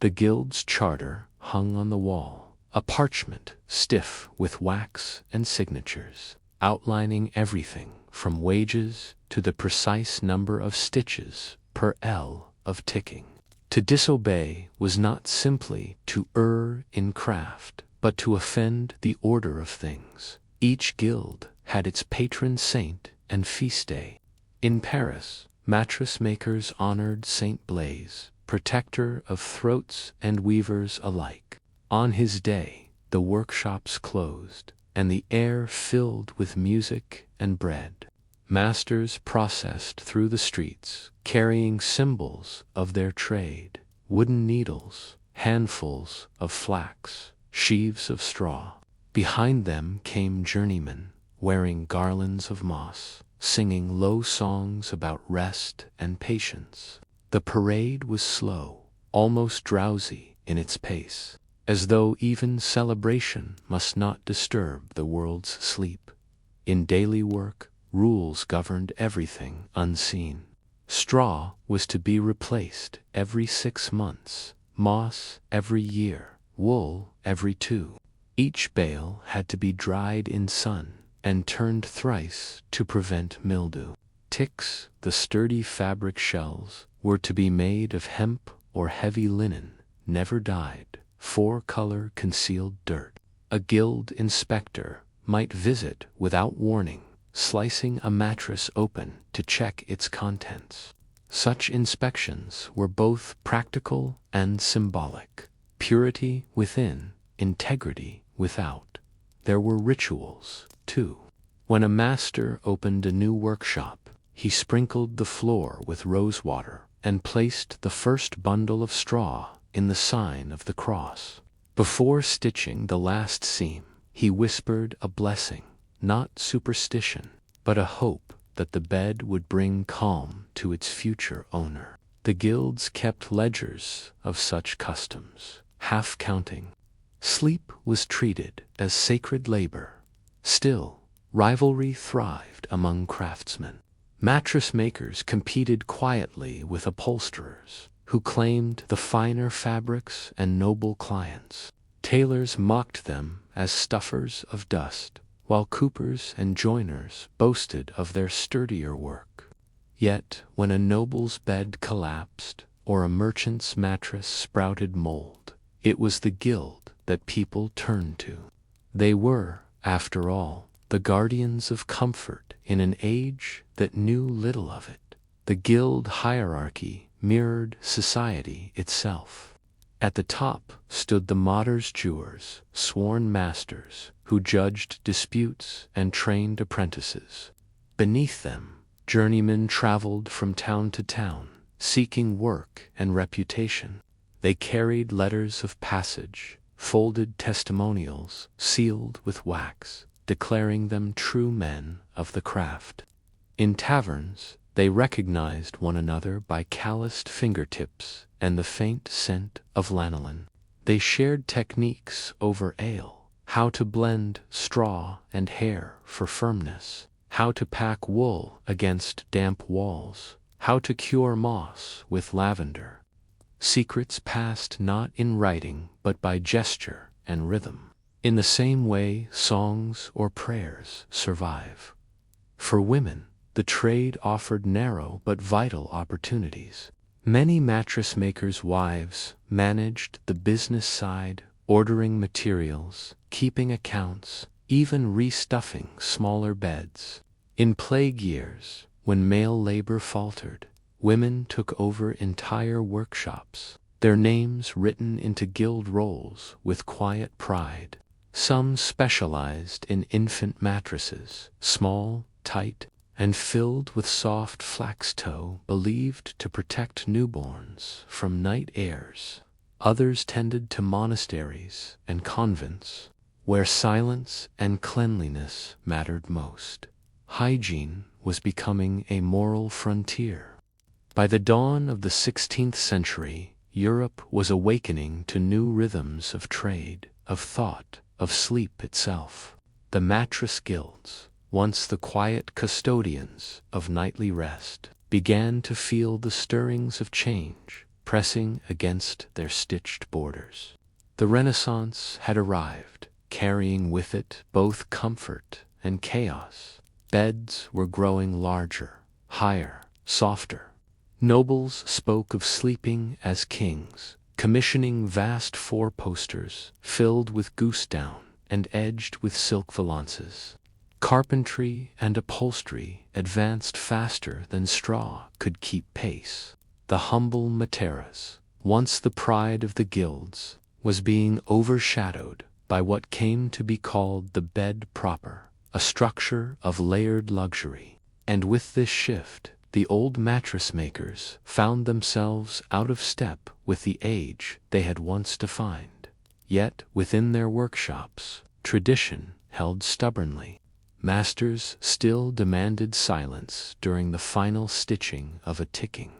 The guild's charter hung on the wall, a parchment stiff with wax and signatures, outlining everything from wages to the precise number of stitches per ell of ticking. To disobey was not simply to err in craft, but to offend the order of things. Each guild had its patron saint and feast day. In Paris, mattress makers honored Saint Blaise, protector of throats and weavers alike. On his day, the workshops closed, and the air filled with music and bread. Masters processed through the streets, carrying symbols of their trade: wooden needles, handfuls of flax, sheaves of straw. Behind them came journeymen, wearing garlands of moss, singing low songs about rest and patience. The parade was slow, almost drowsy in its pace, as though even celebration must not disturb the world's sleep. In daily work, rules governed everything unseen. Straw was to be replaced every 6 months, moss every year, wool every 2. Each bale had to be dried in sun and turned thrice to prevent mildew. Ticks, the sturdy fabric shells, were to be made of hemp or heavy linen, never dyed, for color concealed dirt. A guild inspector might visit without warning, slicing a mattress open to check its contents. Such inspections were both practical and symbolic. Purity within, integrity without. There were rituals, too. When a master opened a new workshop, he sprinkled the floor with rosewater and placed the first bundle of straw in the sign of the cross. Before stitching the last seam, he whispered a blessing, not superstition, but a hope that the bed would bring calm to its future owner. The guilds kept ledgers of such customs, half counting. Sleep was treated as sacred labor. Still, rivalry thrived among craftsmen. Mattress makers competed quietly with upholsterers, who claimed the finer fabrics and noble clients. Tailors mocked them as stuffers of dust, while coopers and joiners boasted of their sturdier work. Yet, when a noble's bed collapsed, or a merchant's mattress sprouted mold, it was the guild that people turned to. They were, after all, the guardians of comfort in an age that knew little of it. The guild hierarchy mirrored society itself. At the top stood the matters-jewers, sworn masters, who judged disputes and trained apprentices. Beneath them, journeymen traveled from town to town, seeking work and reputation. They carried letters of passage, folded testimonials sealed with wax, declaring them true men of the craft. In taverns, they recognized one another by calloused fingertips and the faint scent of lanolin. They shared techniques over ale, how to blend straw and hair for firmness, how to pack wool against damp walls, how to cure moss with lavender. Secrets passed not in writing but by gesture and rhythm. In the same way, songs or prayers survive. For women, the trade offered narrow but vital opportunities. Many mattress makers' wives managed the business side, ordering materials, keeping accounts, even restuffing smaller beds. In plague years, when male labor faltered, women took over entire workshops, their names written into guild rolls with quiet pride. Some specialized in infant mattresses, small, tight, and filled with soft flax tow believed to protect newborns from night airs. Others tended to monasteries and convents, where silence and cleanliness mattered most. Hygiene was becoming a moral frontier. By the dawn of the 16th century, Europe was awakening to new rhythms of trade, of thought, of sleep itself. The mattress guilds, once the quiet custodians of nightly rest, began to feel the stirrings of change pressing against their stitched borders. The Renaissance had arrived, carrying with it both comfort and chaos. Beds were growing larger, higher, softer. Nobles spoke of sleeping as kings, commissioning vast four-posters filled with goose down and edged with silk valances. Carpentry and upholstery advanced faster than straw could keep pace. The humble mattress, once the pride of the guilds, was being overshadowed by what came to be called the bed proper, a structure of layered luxury. And with this shift, the old mattress makers found themselves out of step with the age they had once defined. Yet, within their workshops, tradition held stubbornly. Masters still demanded silence during the final stitching of a ticking,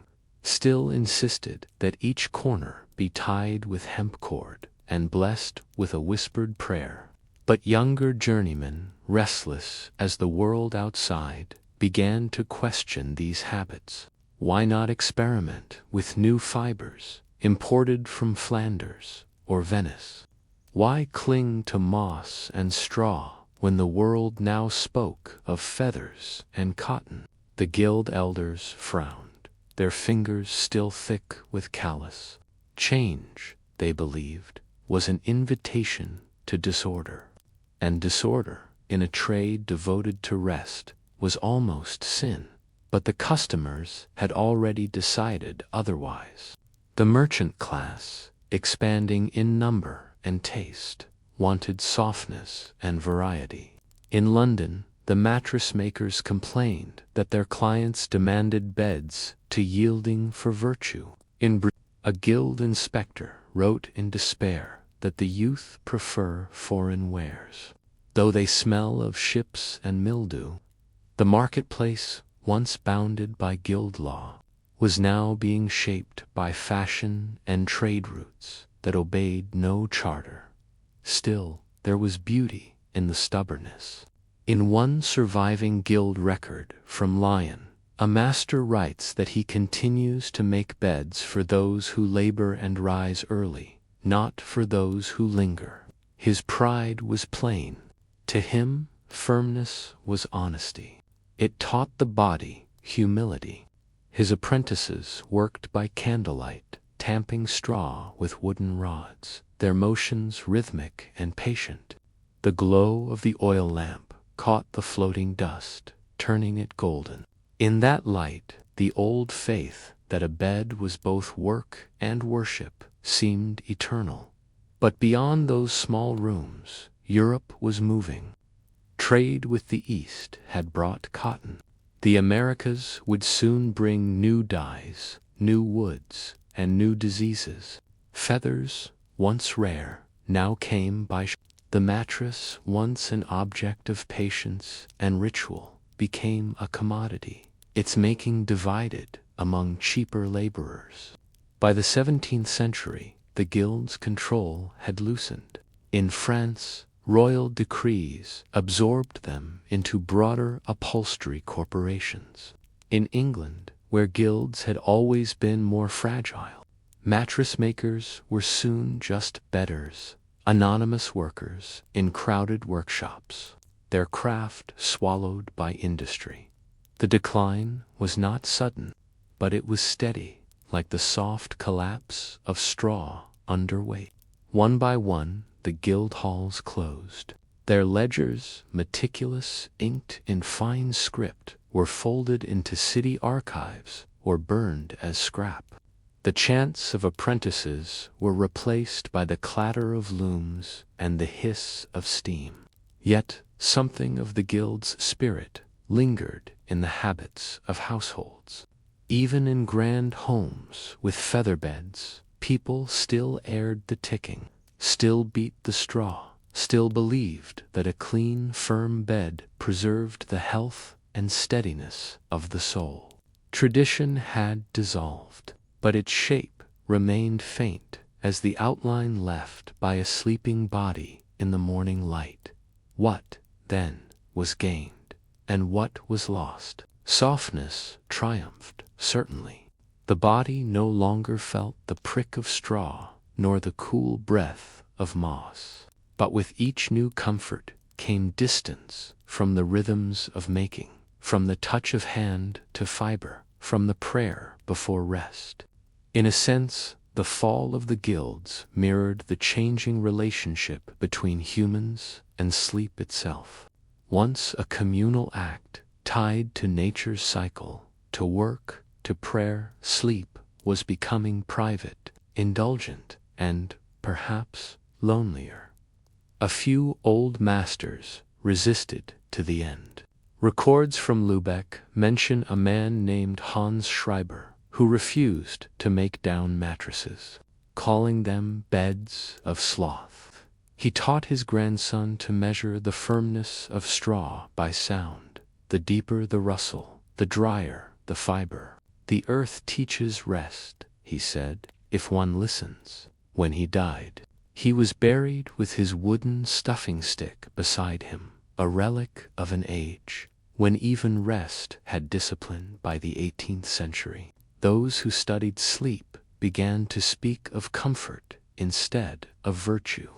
still insisted that each corner be tied with hemp cord and blessed with a whispered prayer. But younger journeymen, restless as the world outside, began to question these habits. Why not experiment with new fibers, imported from Flanders or Venice? Why cling to moss and straw when the world now spoke of feathers and cotton? The guild elders frowned, their fingers still thick with callus. Change, they believed, was an invitation to disorder. And disorder, in a trade devoted to rest, was almost sin. But the customers had already decided otherwise. The merchant class, expanding in number and taste, wanted softness and variety. In London, the mattress makers complained that their clients demanded beds too yielding for virtue. In Britain, a guild inspector wrote in despair that the youth prefer foreign wares, though they smell of ships and mildew. The marketplace, once bounded by guild law, was now being shaped by fashion and trade routes that obeyed no charter. Still, there was beauty in the stubbornness. In one surviving guild record from Lyon, a master writes that he continues to make beds for those who labor and rise early, not for those who linger. His pride was plain. To him, firmness was honesty. It taught the body humility. His apprentices worked by candlelight, tamping straw with wooden rods, their motions rhythmic and patient. The glow of the oil lamp caught the floating dust, turning it golden. In that light, the old faith that a bed was both work and worship seemed eternal. But beyond those small rooms, Europe was moving. Trade with the East had brought cotton. The Americas would soon bring new dyes, new woods, and new diseases. Feathers, once rare, now came by the mattress, once an object of patience and ritual, became a commodity, its making divided among cheaper laborers. By the 17th century, the guild's control had loosened. In France, royal decrees absorbed them into broader upholstery corporations. In England, where guilds had always been more fragile, mattress makers were soon just bedders, anonymous workers in crowded workshops, their craft swallowed by industry. The decline was not sudden, but it was steady, like the soft collapse of straw under weight. One by one, the guild halls closed. Their ledgers, meticulous, inked in fine script, were folded into city archives or burned as scrap. The chants of apprentices were replaced by the clatter of looms and the hiss of steam. Yet something of the guild's spirit lingered in the habits of households. Even in grand homes with feather beds, people still aired the ticking, still beat the straw, still believed that a clean, firm bed preserved the health and steadiness of the soul. Tradition had dissolved, but its shape remained faint as the outline left by a sleeping body in the morning light. What, then, was gained, and what was lost? Softness triumphed, certainly. The body no longer felt the prick of straw, nor the cool breath of moss. But with each new comfort came distance from the rhythms of making, from the touch of hand to fiber, from the prayer before rest. In a sense, the fall of the guilds mirrored the changing relationship between humans and sleep itself. Once a communal act, tied to nature's cycle, to work, to prayer, sleep was becoming private, indulgent, and, perhaps, lonelier. A few old masters resisted to the end. Records from Lübeck mention a man named Hans Schreiber who refused to make down mattresses, calling them beds of sloth. He taught his grandson to measure the firmness of straw by sound. The deeper the rustle, the drier the fiber. The earth teaches rest, he said, if one listens. When he died, he was buried with his wooden stuffing stick beside him, a relic of an age when even rest had discipline. By the 18th century, those who studied sleep began to speak of comfort instead of virtue.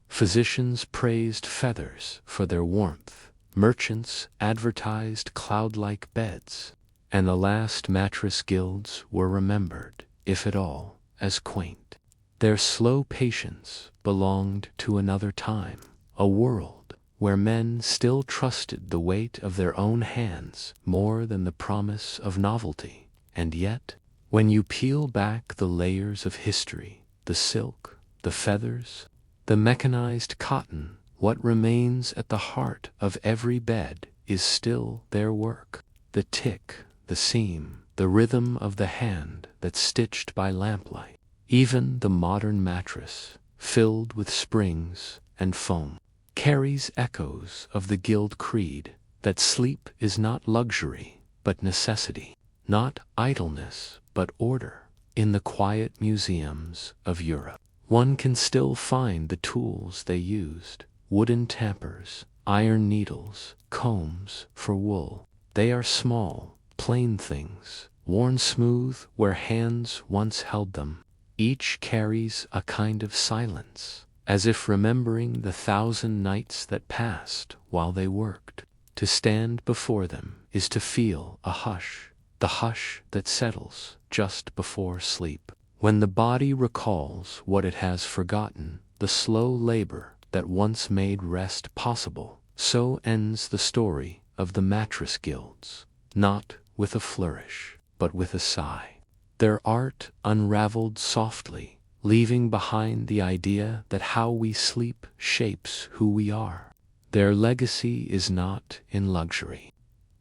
Physicians praised feathers for their warmth, merchants advertised cloud-like beds, and the last mattress guilds were remembered, if at all, as quaint. Their slow patience belonged to another time, a world where men still trusted the weight of their own hands more than the promise of novelty. And yet, when you peel back the layers of history, the silk, the feathers, the mechanized cotton, what remains at the heart of every bed is still their work. The tick, the seam, the rhythm of the hand that stitched by lamplight. Even the modern mattress, filled with springs and foam, carries echoes of the guild creed that sleep is not luxury but necessity, not idleness but order. In the quiet museums of Europe, one can still find the tools they used: wooden tampers, iron needles, combs for wool. They are small, plain things, worn smooth where hands once held them. Each carries a kind of silence, as if remembering the 1,000 nights that passed while they worked. To stand before them is to feel a hush, the hush that settles just before sleep. When the body recalls what it has forgotten, the slow labor that once made rest possible, so ends the story of the mattress guilds, not with a flourish, but with a sigh. Their art unraveled softly, leaving behind the idea that how we sleep shapes who we are. Their legacy is not in luxury,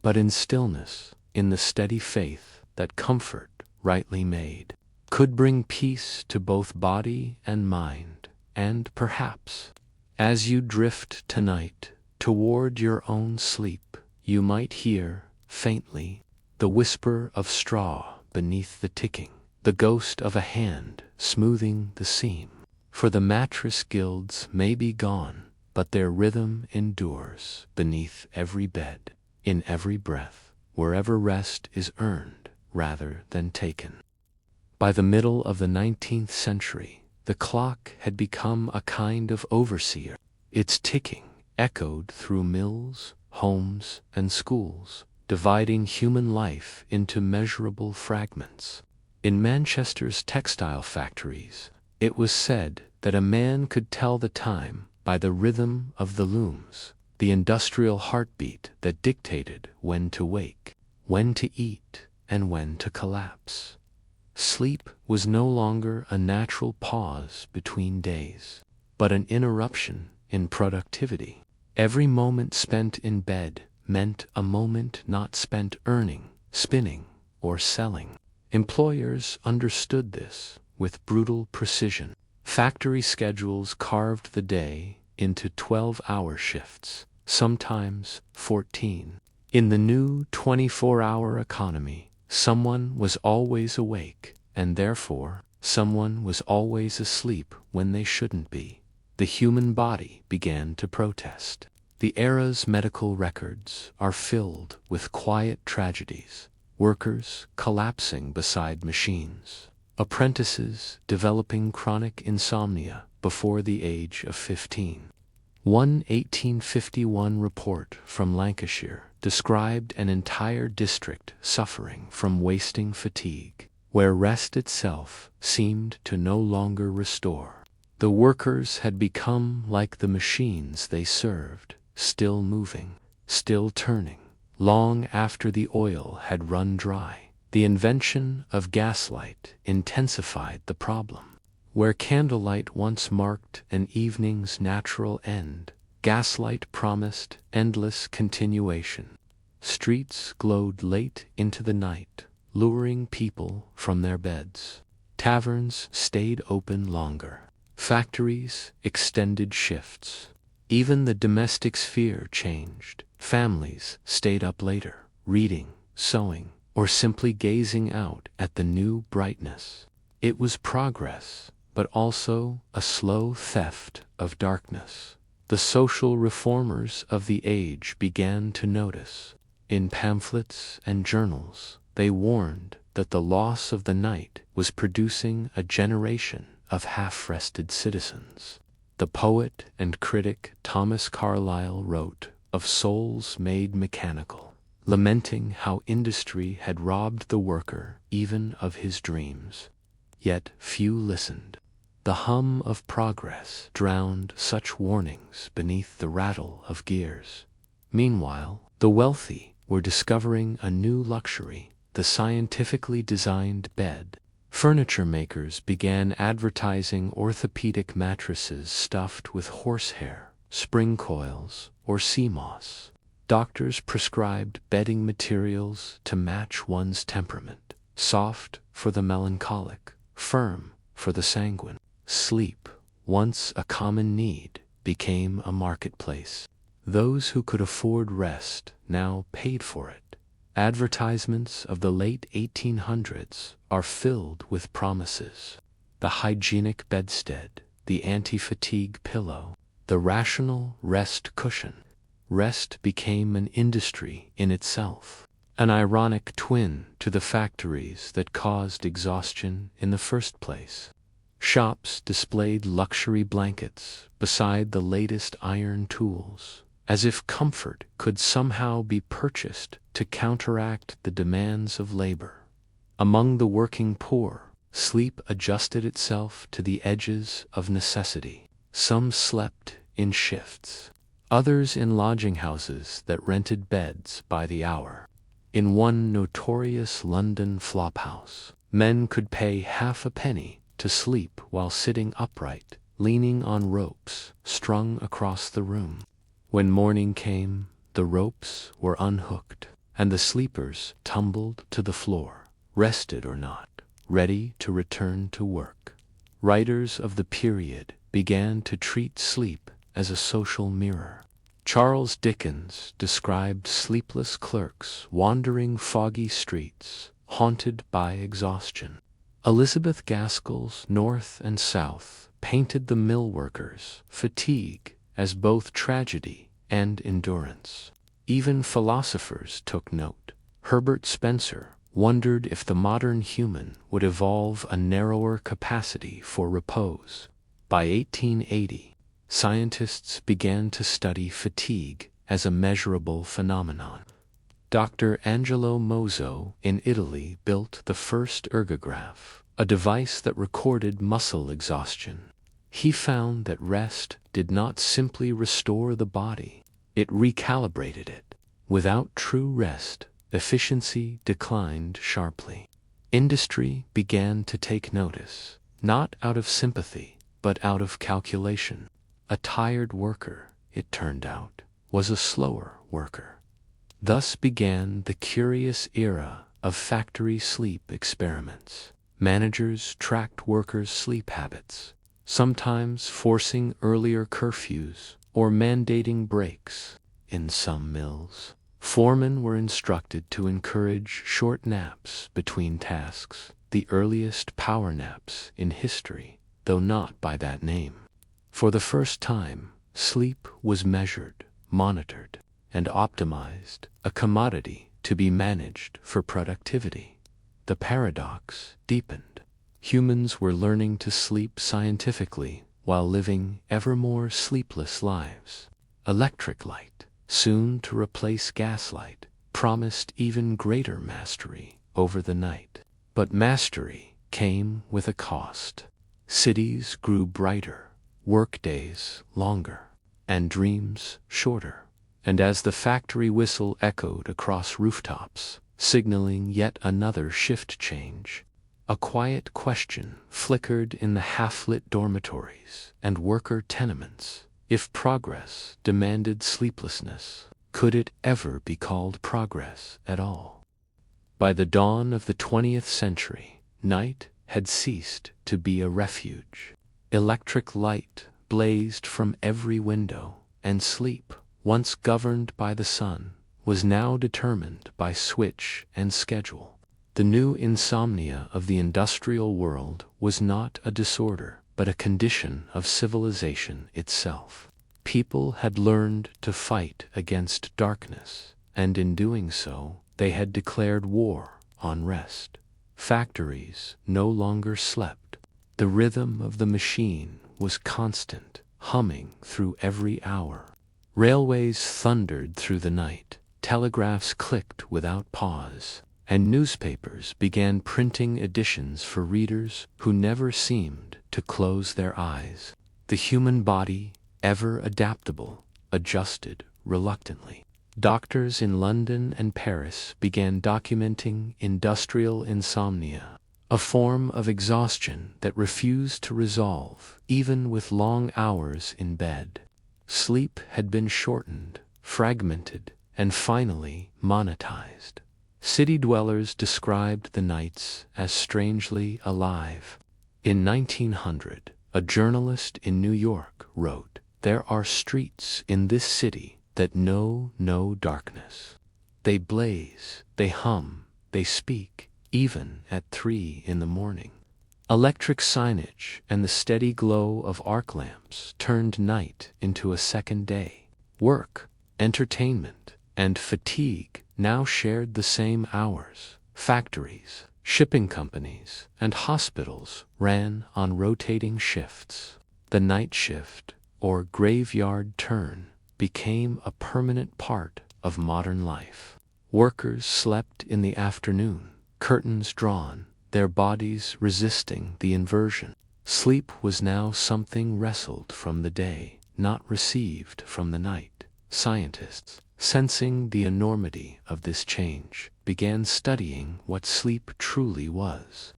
but in stillness, in the steady faith that comfort, rightly made, could bring peace to both body and mind. And perhaps, as you drift tonight toward your own sleep, you might hear, faintly, the whisper of straw beneath the ticking, the ghost of a hand smoothing the seam. For the mattress guilds may be gone, but their rhythm endures beneath every bed, in every breath, wherever rest is earned rather than taken. By the middle of the 19th century, the clock had become a kind of overseer. Its ticking echoed through mills, homes, and schools, dividing human life into measurable fragments. In Manchester's textile factories, it was said that a man could tell the time by the rhythm of the looms, the industrial heartbeat that dictated when to wake, when to eat, and when to collapse. Sleep was no longer a natural pause between days, but an interruption in productivity. Every moment spent in bed meant a moment not spent earning, spinning, or selling. Employers understood this with brutal precision. Factory schedules carved the day into 12-hour shifts, sometimes 14. In the new 24-hour economy, someone was always awake, and therefore, someone was always asleep when they shouldn't be. The human body began to protest. The era's medical records are filled with quiet tragedies, workers collapsing beside machines, apprentices developing chronic insomnia before the age of 15. One 1851 report from Lancashire described an entire district suffering from wasting fatigue, where rest itself seemed to no longer restore. The workers had become like the machines they served, still moving, still turning, long after the oil had run dry. The invention of gaslight intensified the problem. Where candlelight once marked an evening's natural end, gaslight promised endless continuation. Streets glowed late into the night, luring people from their beds. Taverns stayed open longer. Factories extended shifts. Even the domestic sphere changed. Families stayed up later, reading, sewing, or simply gazing out at the new brightness. It was progress, but also a slow theft of darkness. The social reformers of the age began to notice. In pamphlets and journals, they warned that the loss of the night was producing a generation of half-rested citizens. The poet and critic Thomas Carlyle wrote of souls made mechanical, lamenting how industry had robbed the worker even of his dreams. Yet few listened. The hum of progress drowned such warnings beneath the rattle of gears. Meanwhile, the wealthy were discovering a new luxury, the scientifically designed bed. Furniture makers began advertising orthopedic mattresses stuffed with horsehair, spring coils, or sea moss. Doctors prescribed bedding materials to match one's temperament, soft for the melancholic, firm for the sanguine. Sleep, once a common need, became a marketplace. Those who could afford rest now paid for it. Advertisements of the late 1800s are filled with promises. The hygienic bedstead, the anti-fatigue pillow, the rational rest cushion. Rest became an industry in itself, an ironic twin to the factories that caused exhaustion in the first place. Shops displayed luxury blankets beside the latest iron tools, as if comfort could somehow be purchased to counteract the demands of labor. Among the working poor, sleep adjusted itself to the edges of necessity. Some slept in shifts, others in lodging houses that rented beds by the hour. In one notorious London flophouse, Men could pay half a penny to sleep while sitting upright, leaning on ropes strung across the room. When morning came, the ropes were unhooked, and the sleepers tumbled to the floor, rested or not, ready to return to work. Writers of the period began to treat sleep as a social mirror. Charles Dickens described sleepless clerks wandering foggy streets, haunted by exhaustion. Elizabeth Gaskell's North and South painted the mill workers' fatigue as both tragedy and endurance. Even philosophers took note. Herbert Spencer wondered if the modern human would evolve a narrower capacity for repose. By 1880, scientists began to study fatigue as a measurable phenomenon. Dr. Angelo Mozzo in Italy built the first ergograph, a device that recorded muscle exhaustion. He found that rest did not simply restore the body, it recalibrated it. Without true rest, efficiency declined sharply. Industry began to take notice, not out of sympathy, but out of calculation. A tired worker, it turned out, was a slower worker. Thus began the curious era of factory sleep experiments. Managers tracked workers' sleep habits, sometimes forcing earlier curfews or mandating breaks. In some mills, foremen were instructed to encourage short naps between tasks, the earliest power naps in history, though not by that name. For the first time, sleep was measured, monitored, and optimized, a commodity to be managed for productivity. The paradox deepened. Humans were learning to sleep scientifically while living ever more sleepless lives. Electric light, soon to replace gaslight, promised even greater mastery over the night. But mastery came with a cost. Cities grew brighter, workdays longer, and dreams shorter. And as the factory whistle echoed across rooftops, signaling yet another shift change, a quiet question flickered in the half-lit dormitories and worker tenements. If progress demanded sleeplessness, could it ever be called progress at all? By the dawn of the 20th century, night had ceased to be a refuge. Electric light blazed from every window, and sleep, once governed by the sun, was now determined by switch and schedule. The new insomnia of the industrial world was not a disorder, but a condition of civilization itself. People had learned to fight against darkness, and in doing so, they had declared war on rest. Factories no longer slept. The rhythm of the machine was constant, humming through every hour. Railways thundered through the night, telegraphs clicked without pause, and newspapers began printing editions for readers who never seemed to close their eyes. The human body, ever adaptable, adjusted reluctantly. Doctors in London and Paris began documenting industrial insomnia, a form of exhaustion that refused to resolve even with long hours in bed. Sleep had been shortened, fragmented, and finally monetized. City dwellers described the nights as strangely alive. In 1900, a journalist in New York wrote, "There are streets in this city that know no darkness. They blaze, they hum, they speak, even at 3 in the morning." Electric signage and the steady glow of arc lamps turned night into a second day. Work, entertainment, and fatigue now shared the same hours. Factories, shipping companies, and hospitals ran on rotating shifts. The night shift, or graveyard turn, became a permanent part of modern life. Workers slept in the afternoon, curtains drawn, their bodies resisting the inversion. Sleep was now something wrestled from the day, not received from the night. Scientists, sensing the enormity of this change, began studying what sleep truly was.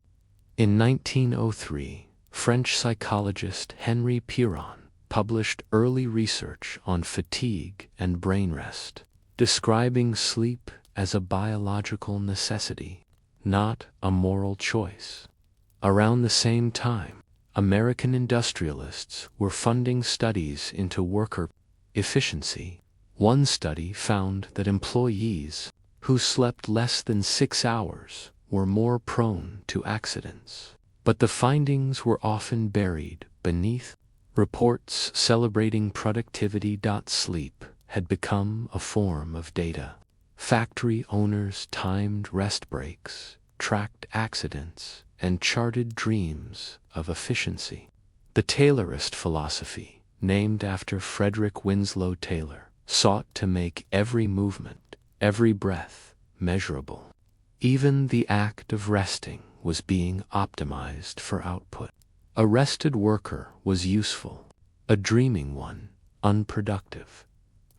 In 1903, French psychologist Henri Piron published early research on fatigue and brain rest, describing sleep as a biological necessity, not a moral choice. Around the same time, American industrialists were funding studies into worker efficiency. One study found that employees who slept less than 6 hours were more prone to accidents. But the findings were often buried beneath reports celebrating productivity. Sleep had become a form of data. Factory owners timed rest breaks, tracked accidents, and charted dreams of efficiency. The Taylorist philosophy, named after Frederick Winslow Taylor, sought to make every movement, every breath, measurable. Even the act of resting was being optimized for output. A rested worker was useful, a dreaming one, unproductive.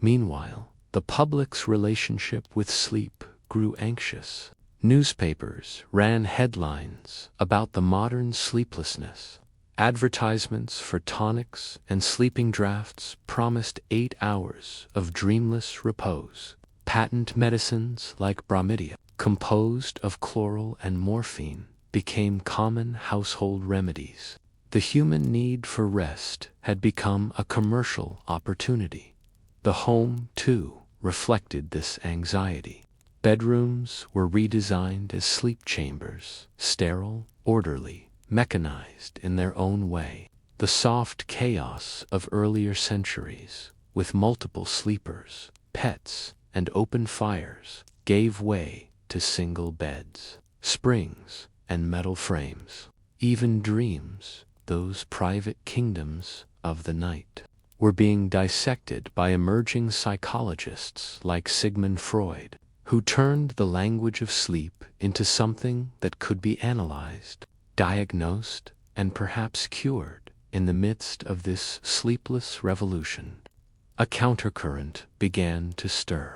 Meanwhile, the public's relationship with sleep grew anxious. Newspapers ran headlines about the modern sleeplessness. Advertisements for tonics and sleeping drafts promised 8 hours of dreamless repose. Patent medicines like bromidia, composed of chloral and morphine, became common household remedies. The human need for rest had become a commercial opportunity. The home, too, reflected this anxiety. Bedrooms were redesigned as sleep chambers, sterile, orderly, mechanized in their own way. The soft chaos of earlier centuries, with multiple sleepers, pets, and open fires, gave way to single beds, springs, and metal frames. Even dreams, those private kingdoms of the night, were being dissected by emerging psychologists like Sigmund Freud, who turned the language of sleep into something that could be analyzed, diagnosed, and perhaps cured. In the midst of this sleepless revolution, a countercurrent began to stir.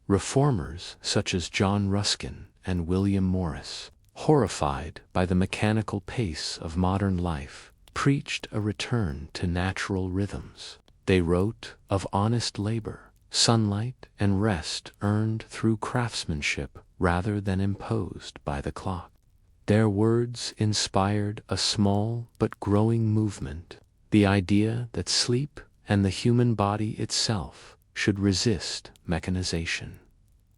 Reformers such as John Ruskin and William Morris, horrified by the mechanical pace of modern life, preached a return to natural rhythms. They wrote of honest labor, sunlight, and rest earned through craftsmanship rather than imposed by the clock. Their words inspired a small but growing movement, the idea that sleep and the human body itself should resist mechanization.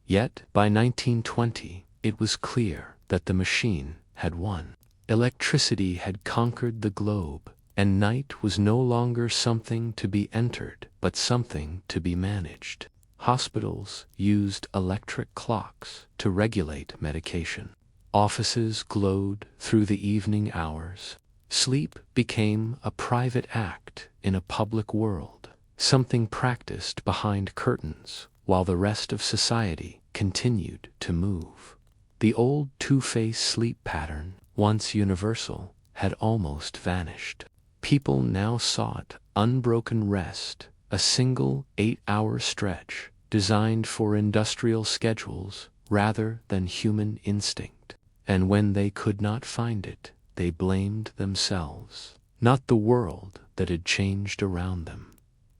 Yet, by 1920, it was clear that the machine had won. Electricity had conquered the globe, and night was no longer something to be entered, but something to be managed. Hospitals used electric clocks to regulate medication. Offices glowed through the evening hours. Sleep became a private act in a public world, something practiced behind curtains, while the rest of society continued to move. The old two-phase sleep pattern, once universal, had almost vanished. People now sought unbroken rest, a single 8-hour stretch designed for industrial schedules rather than human instinct. And when they could not find it, they blamed themselves, not the world that had changed around them.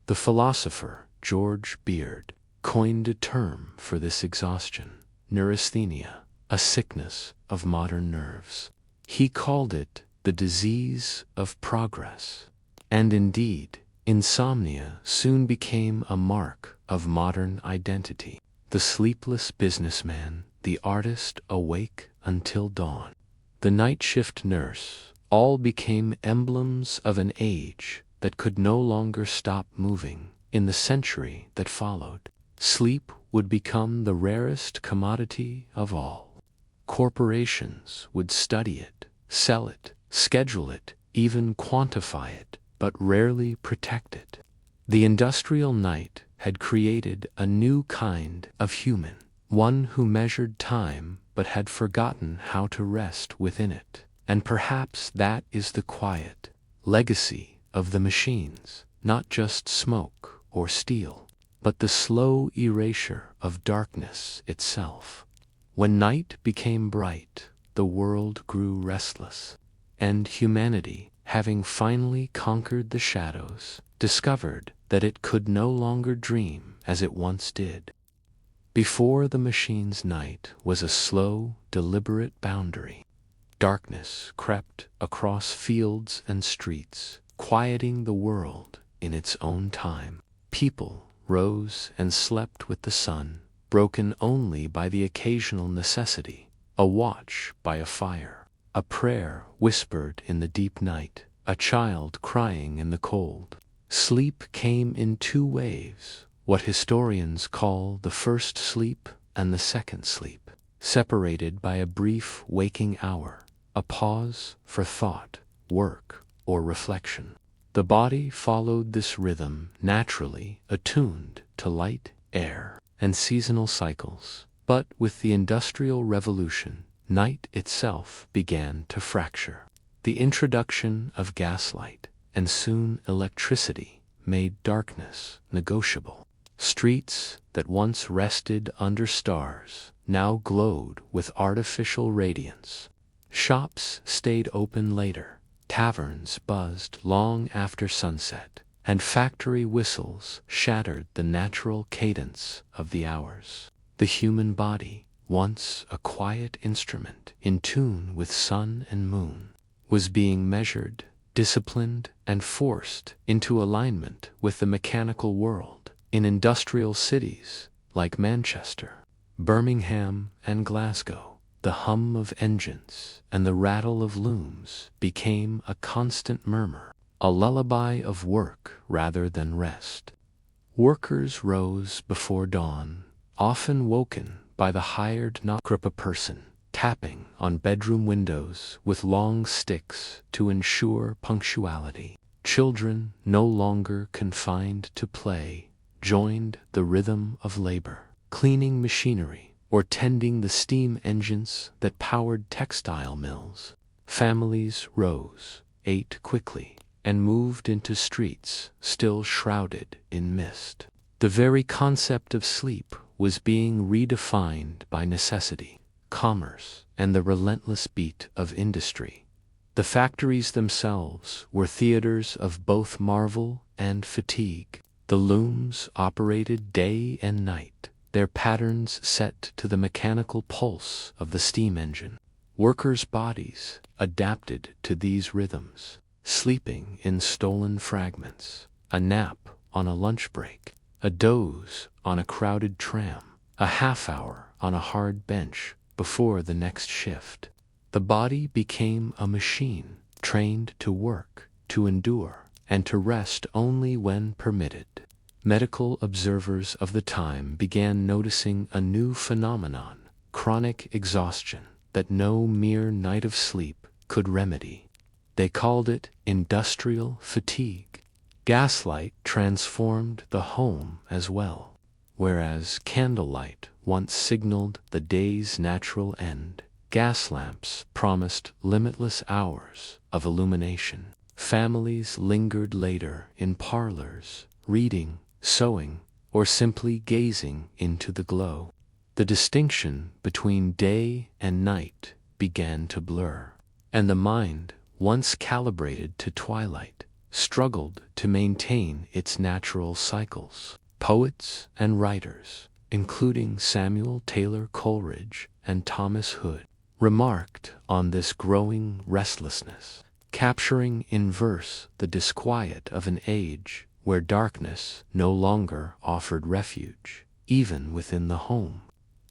The philosopher George Beard coined a term for this exhaustion, neurasthenia, a sickness of modern nerves. He called it the disease of progress. And indeed, insomnia soon became a mark of modern identity. The sleepless businessman, the artist awake until dawn, the night shift nurse, all became emblems of an age that could no longer stop moving. In the century that followed, sleep would become the rarest commodity of all. Corporations would study it, sell it, schedule it, even quantify it, but rarely protect it. The industrial night had created a new kind of human, one who measured time but had forgotten how to rest within it. And perhaps that is the quiet legacy of the machines, not just smoke or steel, but the slow erasure of darkness itself. When night became bright, the world grew restless. and humanity, having finally conquered the shadows, discovered that it could no longer dream as it once did. Before the machine's night was a slow, deliberate boundary. Darkness crept across fields and streets, quieting the world in its own time. People rose and slept with the sun, broken only by the occasional necessity, a watch by a fire, a prayer whispered in the deep night, a child crying in the cold. Sleep came in two waves, what historians call the first sleep and the second sleep, separated by a brief waking hour, a pause for thought, work, or reflection. The body followed this rhythm naturally, attuned to light, air, and seasonal cycles. But with the Industrial Revolution, night itself began to fracture. The introduction of gaslight, and soon electricity, made darkness negotiable. Streets that once rested under stars now glowed with artificial radiance. Shops stayed open later, taverns buzzed long after sunset, and factory whistles shattered the natural cadence of the hours. The human body, once a quiet instrument in tune with sun and moon, was being measured, disciplined, and forced into alignment with the mechanical world. In industrial cities like Manchester, Birmingham, and Glasgow, the hum of engines and the rattle of looms became a constant murmur, a lullaby of work rather than rest. Workers rose before dawn, often woken by the hired knock-up person, tapping on bedroom windows with long sticks to ensure punctuality. Children, no longer confined to play, joined the rhythm of labor, cleaning machinery or tending the steam engines that powered textile mills. Families rose, ate quickly, and moved into streets still shrouded in mist. The very concept of sleep was being redefined by necessity, commerce, and the relentless beat of industry. The factories themselves were theaters of both marvel and fatigue. The looms operated day and night, their patterns set to the mechanical pulse of the steam engine. Workers' bodies adapted to these rhythms, sleeping in stolen fragments, a nap on a lunch break, a doze on a crowded tram, a half hour on a hard bench before the next shift. The body became a machine, trained to work, to endure, and to rest only when permitted. Medical observers of the time began noticing a new phenomenon, chronic exhaustion, that no mere night of sleep could remedy. They called it industrial fatigue. Gaslight transformed the home as well. Whereas candlelight once signaled the day's natural end, gas lamps promised limitless hours of illumination. Families lingered later in parlors, reading, sewing, or simply gazing into the glow. The distinction between day and night began to blur, and the mind, once calibrated to twilight, struggled to maintain its natural cycles. Poets and writers, including Samuel Taylor Coleridge and Thomas Hood, remarked on this growing restlessness, capturing in verse the disquiet of an age where darkness no longer offered refuge, even within the home.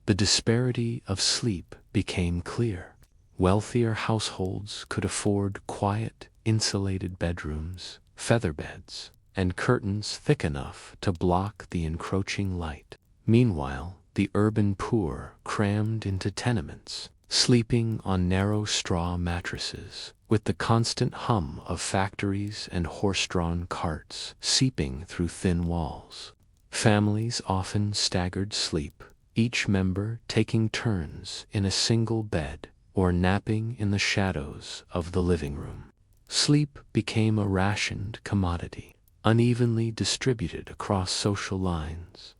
The disparity of sleep became clear. Wealthier households could afford quiet, insulated bedrooms, featherbeds, and curtains thick enough to block the encroaching light. Meanwhile, the urban poor crammed into tenements, sleeping on narrow straw mattresses, with the constant hum of factories and horse-drawn carts seeping through thin walls. Families often staggered sleep, each member taking turns in a single bed or napping in the shadows of the living room. Sleep became a rationed commodity, unevenly distributed across social lines.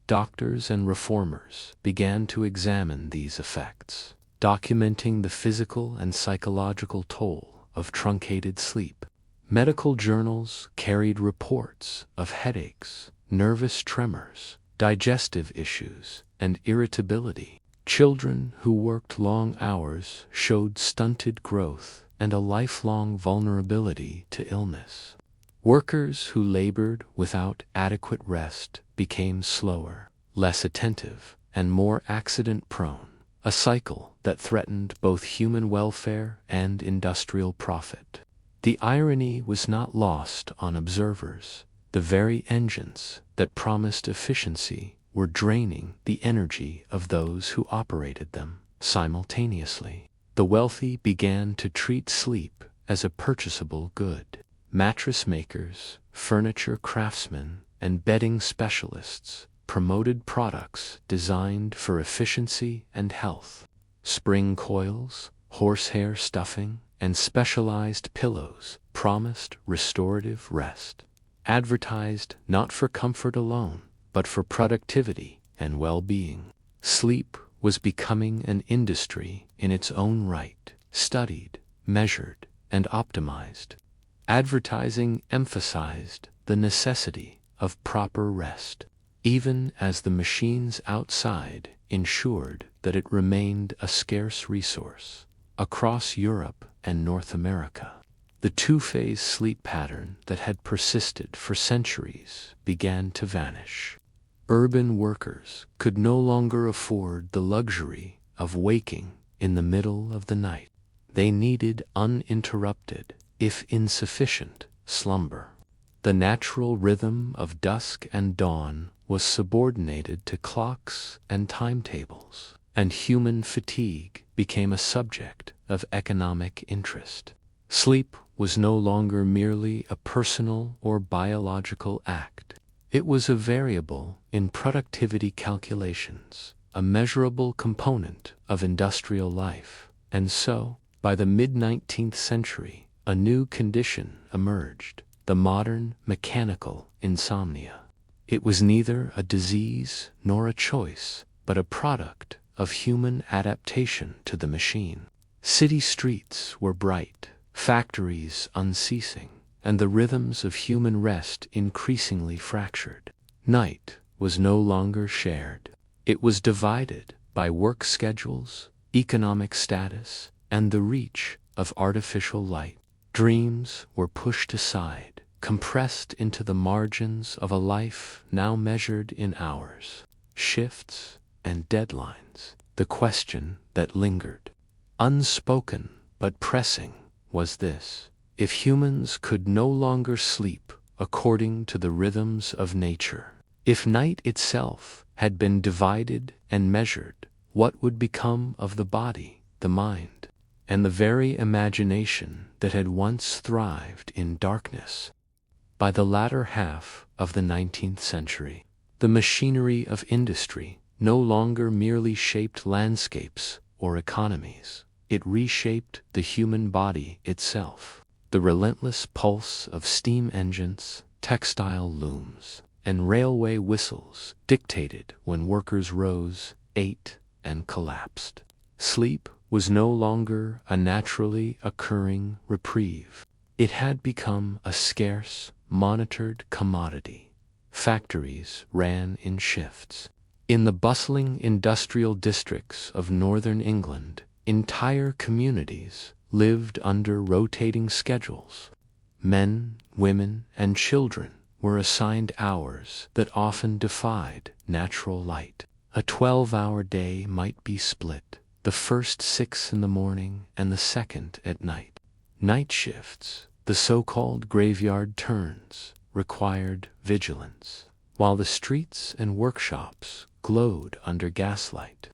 Doctors and reformers began to examine these effects, documenting the physical and psychological toll of truncated sleep. Medical journals carried reports of headaches, nervous tremors, digestive issues, and irritability. Children who worked long hours showed stunted growth and a lifelong vulnerability to illness. Workers who labored without adequate rest became slower, less attentive, and more accident-prone, a cycle that threatened both human welfare and industrial profit. The irony was not lost on observers. The very engines that promised efficiency were draining the energy of those who operated them simultaneously. The wealthy began to treat sleep as a purchasable good. Mattress makers, furniture craftsmen, and bedding specialists promoted products designed for efficiency and health. Spring coils, horsehair stuffing, and specialized pillows promised restorative rest. Advertised not for comfort alone, but for productivity and well-being. Sleep was becoming an industry in its own right, studied, measured, and optimized. Advertising emphasized the necessity of proper rest, even as the machines outside ensured that it remained a scarce resource. Across Europe and North America, the two-phase sleep pattern that had persisted for centuries began to vanish. Urban workers could no longer afford the luxury of waking in the middle of the night. They needed uninterrupted, if insufficient, slumber. The natural rhythm of dusk and dawn was subordinated to clocks and timetables, and human fatigue became a subject of economic interest. Sleep was no longer merely a personal or biological act. It was a variable in productivity calculations, a measurable component of industrial life. And so, by the mid-19th century, a new condition emerged: the modern mechanical insomnia. It was neither a disease nor a choice, but a product of human adaptation to the machine. City streets were bright, factories unceasing, and the rhythms of human rest increasingly fractured. Night was no longer shared. It was divided by work schedules, economic status, and the reach of artificial light. Dreams were pushed aside, compressed into the margins of a life now measured in hours, shifts, and deadlines. The question that lingered, unspoken but pressing, was this: if humans could no longer sleep according to the rhythms of nature, if night itself had been divided and measured, what would become of the body, the mind, and the very imagination that had once thrived in darkness? By the latter half of the 19th century, the machinery of industry no longer merely shaped landscapes or economies. It reshaped the human body itself. The relentless pulse of steam engines, textile looms, and railway whistles dictated when workers rose, ate, and collapsed. Sleep was no longer a naturally occurring reprieve. It had become a scarce, monitored commodity. Factories ran in shifts. In the bustling industrial districts of northern England, entire communities lived under rotating schedules. Men, women, and children were assigned hours that often defied natural light. A 12-hour day might be split, the first 6 in the morning and the second at night. Night shifts, the so-called graveyard turns, required vigilance, while the streets and workshops glowed under gaslight.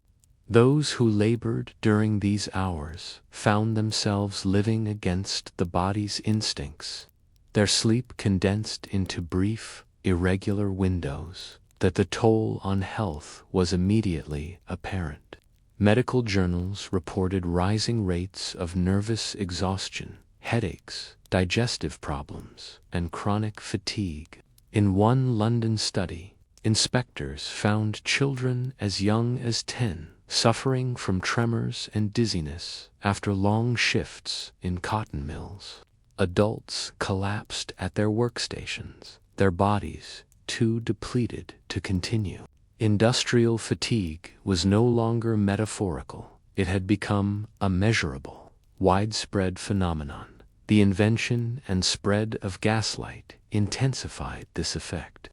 Those who labored during these hours found themselves living against the body's instincts, their sleep condensed into brief, irregular windows. That the toll on health was immediately apparent. Medical journals reported rising rates of nervous exhaustion, headaches, digestive problems, and chronic fatigue. In one London study, inspectors found children as young as 10 suffering from tremors and dizziness after long shifts in cotton mills. Adults collapsed at their workstations, their bodies too depleted to continue. Industrial fatigue was no longer metaphorical. It had become a measurable, widespread phenomenon. The invention and spread of gaslight intensified this effect.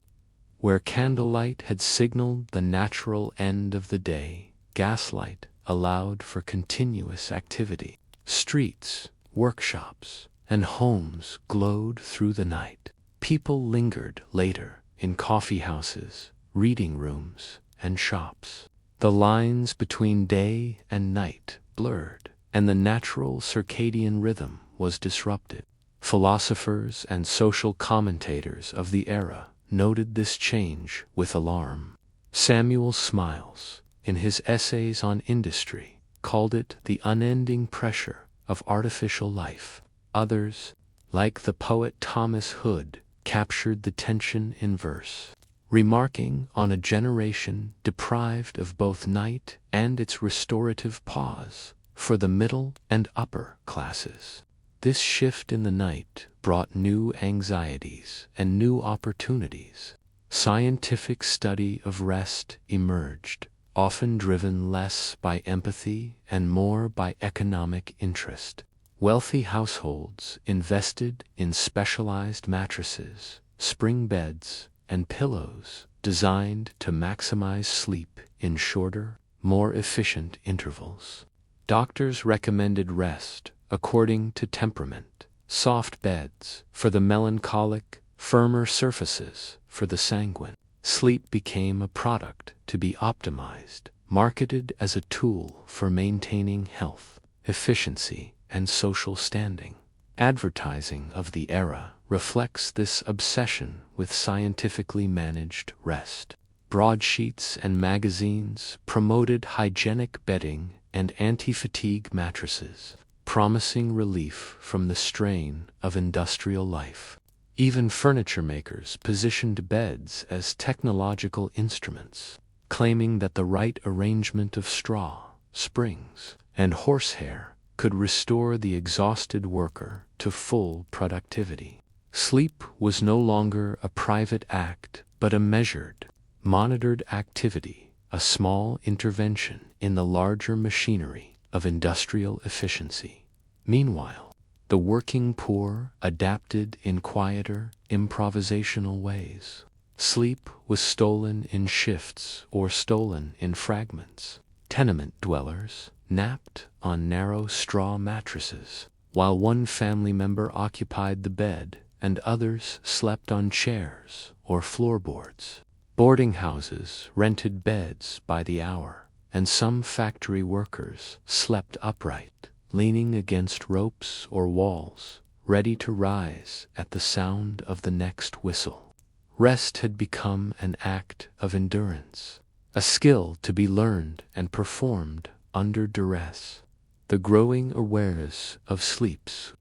Where candlelight had signaled the natural end of the day, gaslight allowed for continuous activity. Streets, workshops, and homes glowed through the night. People lingered later in coffee houses, reading rooms, and shops. The lines between day and night blurred, and the natural circadian rhythm was disrupted. Philosophers and social commentators of the era noted this change with alarm. Samuel Smiles, in his essays on industry, called it the unending pressure of artificial life. Others, like the poet Thomas Hood, captured the tension in verse, remarking on a generation deprived of both night and its restorative pause for the middle and upper classes. This shift in the night brought new anxieties and new opportunities. Scientific study of rest emerged, often driven less by empathy and more by economic interest. Wealthy households invested in specialized mattresses, spring beds, and pillows designed to maximize sleep in shorter, more efficient intervals. Doctors recommended rest according to temperament, soft beds for the melancholic, firmer surfaces for the sanguine. Sleep became a product to be optimized, marketed as a tool for maintaining health, efficiency, and social standing. Advertising of the era reflects this obsession with scientifically managed rest. Broadsheets and magazines promoted hygienic bedding and anti-fatigue mattresses, promising relief from the strain of industrial life. Even furniture makers positioned beds as technological instruments, claiming that the right arrangement of straw, springs, and horsehair could restore the exhausted worker to full productivity. Sleep was no longer a private act, but a measured, monitored activity, a small intervention in the larger machinery of industrial efficiency. Meanwhile, the working poor adapted in quieter, improvisational ways. Sleep was stolen in shifts or stolen in fragments. Tenement dwellers napped on narrow straw mattresses, while one family member occupied the bed and others slept on chairs or floorboards. Boarding houses rented beds by the hour, and some factory workers slept upright, leaning against ropes or walls, ready to rise at the sound of the next whistle. Rest had become an act of endurance, a skill to be learned and performed under duress. The growing awareness of sleep's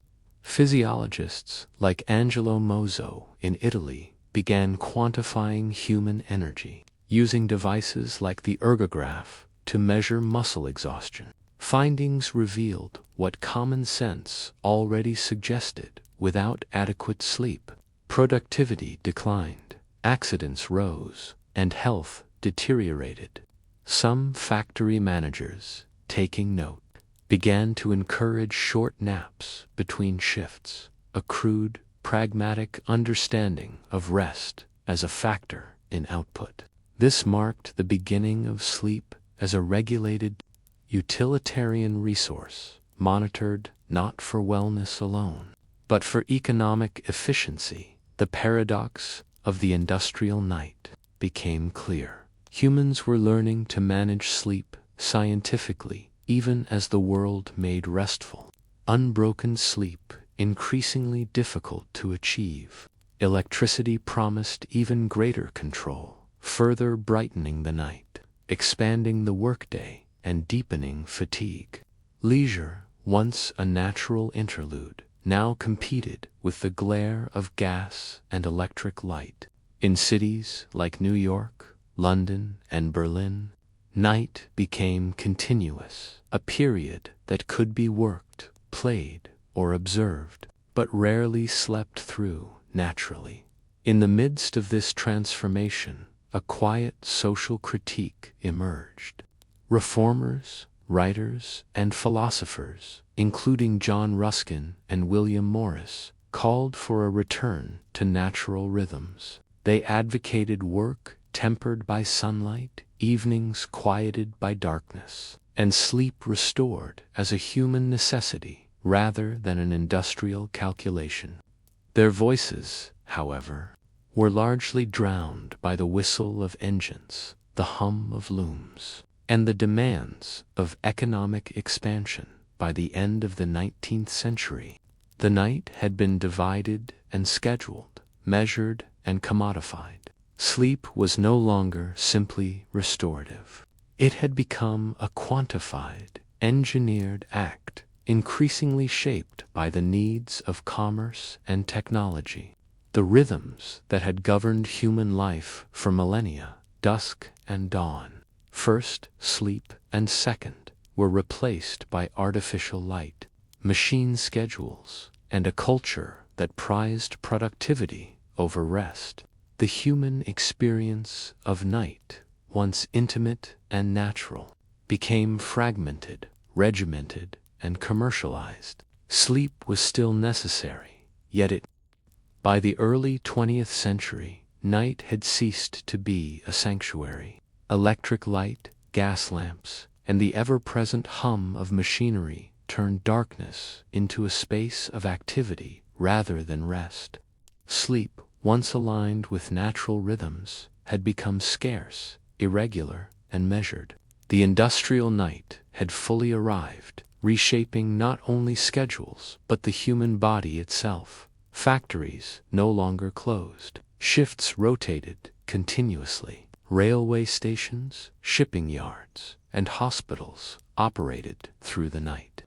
physiologists like Angelo Mozzo in Italy began quantifying human energy, using devices like the ergograph to measure muscle exhaustion. Findings revealed what common sense already suggested: without adequate sleep, productivity declined, accidents rose, and health deteriorated. Some factory managers, taking note, began to encourage short naps between shifts, a crude, pragmatic understanding of rest as a factor in output. This marked the beginning of sleep as a regulated, utilitarian resource, monitored not for wellness alone, but for economic efficiency. The paradox of the industrial night became clear. Humans were learning to manage sleep scientifically, even as the world made restful, unbroken sleep increasingly difficult to achieve. Electricity promised even greater control, further brightening the night, expanding the workday, and deepening fatigue. Leisure, once a natural interlude, now competed with the glare of gas and electric light. In cities like New York, London, and Berlin, Night became continuous, a period that could be worked, played, or observed, but rarely slept through naturally. In the midst of this transformation, a quiet social critique emerged. Reformers, writers, and philosophers, including John Ruskin and William Morris, called for a return to natural rhythms. They advocated work tempered by sunlight, evenings quieted by darkness, and sleep restored as a human necessity rather than an industrial calculation. Their voices, however, were largely drowned by the whistle of engines, the hum of looms, and the demands of economic expansion. By the end of the 19th century, the night had been divided and scheduled, measured and commodified. Sleep was no longer simply restorative. It had become a quantified, engineered act, increasingly shaped by the needs of commerce and technology. The rhythms that had governed human life for millennia, dusk and dawn, first sleep and second, were replaced by artificial light, machine schedules, and a culture that prized productivity over rest. The human experience of night, once intimate and natural, became fragmented, regimented, and commercialized. Sleep was still necessary, yet by the early 20th century, night had ceased to be a sanctuary. Electric light, gas lamps, and the ever-present hum of machinery turned darkness into a space of activity rather than rest. Sleep, once aligned with natural rhythms, had become scarce, irregular, and measured. The industrial night had fully arrived, reshaping not only schedules but the human body itself. Factories no longer closed. Shifts rotated continuously. Railway stations, shipping yards, and hospitals operated through the night,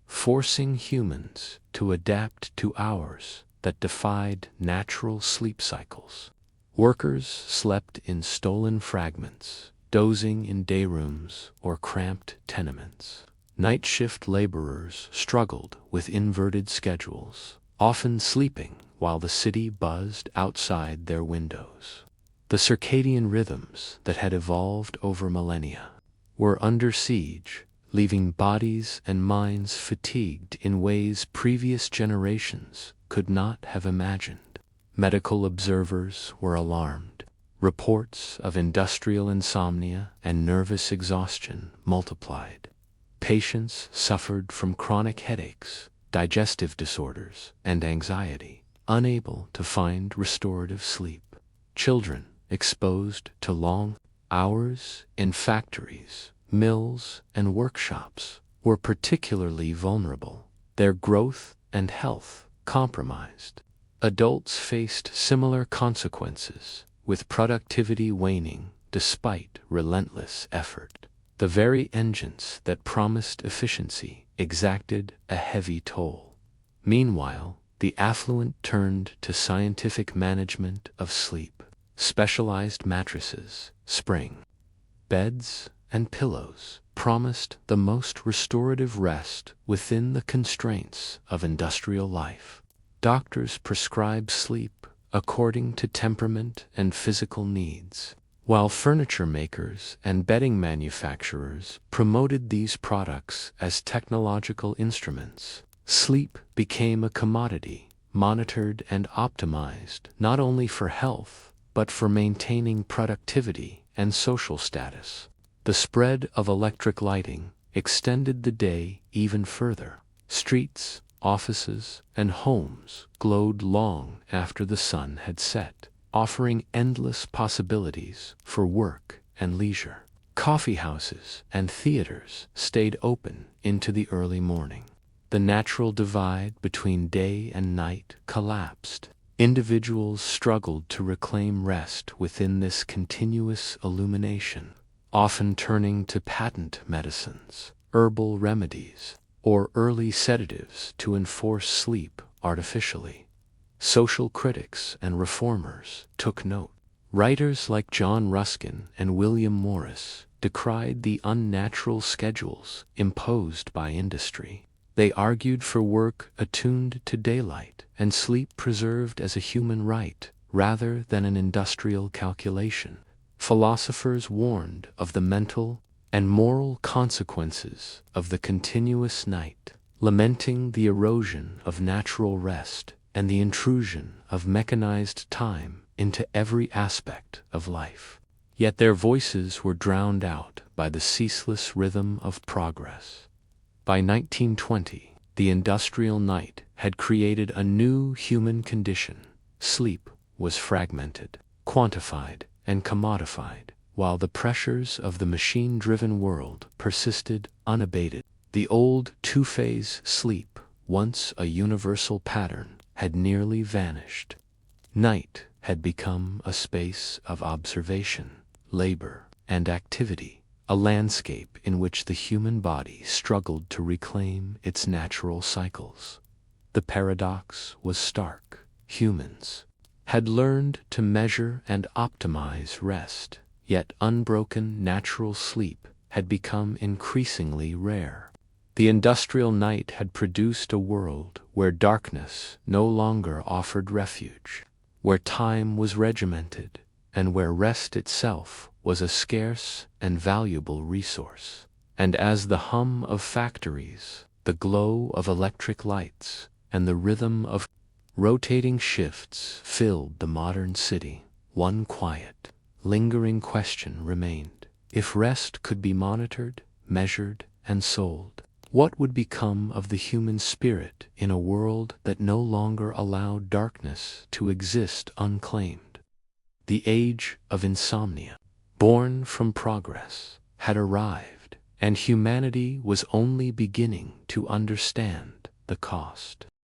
forcing humans to adapt to hours that defied natural sleep cycles. Workers slept in stolen fragments, dozing in day rooms or cramped tenements. Night shift laborers struggled with inverted schedules, often sleeping while the city buzzed outside their windows. The circadian rhythms that had evolved over millennia were under siege, leaving bodies and minds fatigued in ways previous generations could not have imagined. Medical observers were alarmed. Reports of industrial insomnia and nervous exhaustion multiplied. Patients suffered from chronic headaches, digestive disorders, and anxiety, unable to find restorative sleep. Children, exposed to long hours in factories, mills, and workshops, were particularly vulnerable, their growth and health compromised. Adults faced similar consequences, with productivity waning despite relentless effort. The very engines that promised efficiency exacted a heavy toll. Meanwhile, the affluent turned to scientific management of sleep. Specialized mattresses, spring beds, and pillows promised the most restorative rest within the constraints of industrial life. Doctors prescribed sleep according to temperament and physical needs, while furniture makers and bedding manufacturers promoted these products as technological instruments. Sleep became a commodity, monitored and optimized not only for health, but for maintaining productivity and social status. The spread of electric lighting extended the day even further. Streets, offices, and homes glowed long after the sun had set, offering endless possibilities for work and leisure. Coffee houses and theaters stayed open into the early morning. The natural divide between day and night collapsed. Individuals struggled to reclaim rest within this continuous illumination, often turning to patent medicines, herbal remedies, or early sedatives to enforce sleep artificially. Social critics and reformers took note. Writers like John Ruskin and William Morris decried the unnatural schedules imposed by industry. They argued for work attuned to daylight and sleep preserved as a human right rather than an industrial calculation. Philosophers warned of the mental and moral consequences of the continuous night, lamenting the erosion of natural rest and the intrusion of mechanized time into every aspect of life. Yet their voices were drowned out by the ceaseless rhythm of progress. By 1920, the industrial night had created a new human condition. Sleep was fragmented, quantified, and commodified, while the pressures of the machine-driven world persisted unabated. The old two-phase sleep, once a universal pattern, had nearly vanished. Night had become a space of observation, labor, and activity, a landscape in which the human body struggled to reclaim its natural cycles. The paradox was stark. Humans had learned to measure and optimize rest, yet unbroken natural sleep had become increasingly rare. The industrial night had produced a world where darkness no longer offered refuge, where time was regimented, and where rest itself was a scarce and valuable resource. And as the hum of factories, the glow of electric lights, and the rhythm of rotating shifts filled the modern city, one quiet, lingering question remained. If rest could be monitored, measured, and sold, what would become of the human spirit in a world that no longer allowed darkness to exist unclaimed? The age of insomnia, born from progress, had arrived, and humanity was only beginning to understand the cost.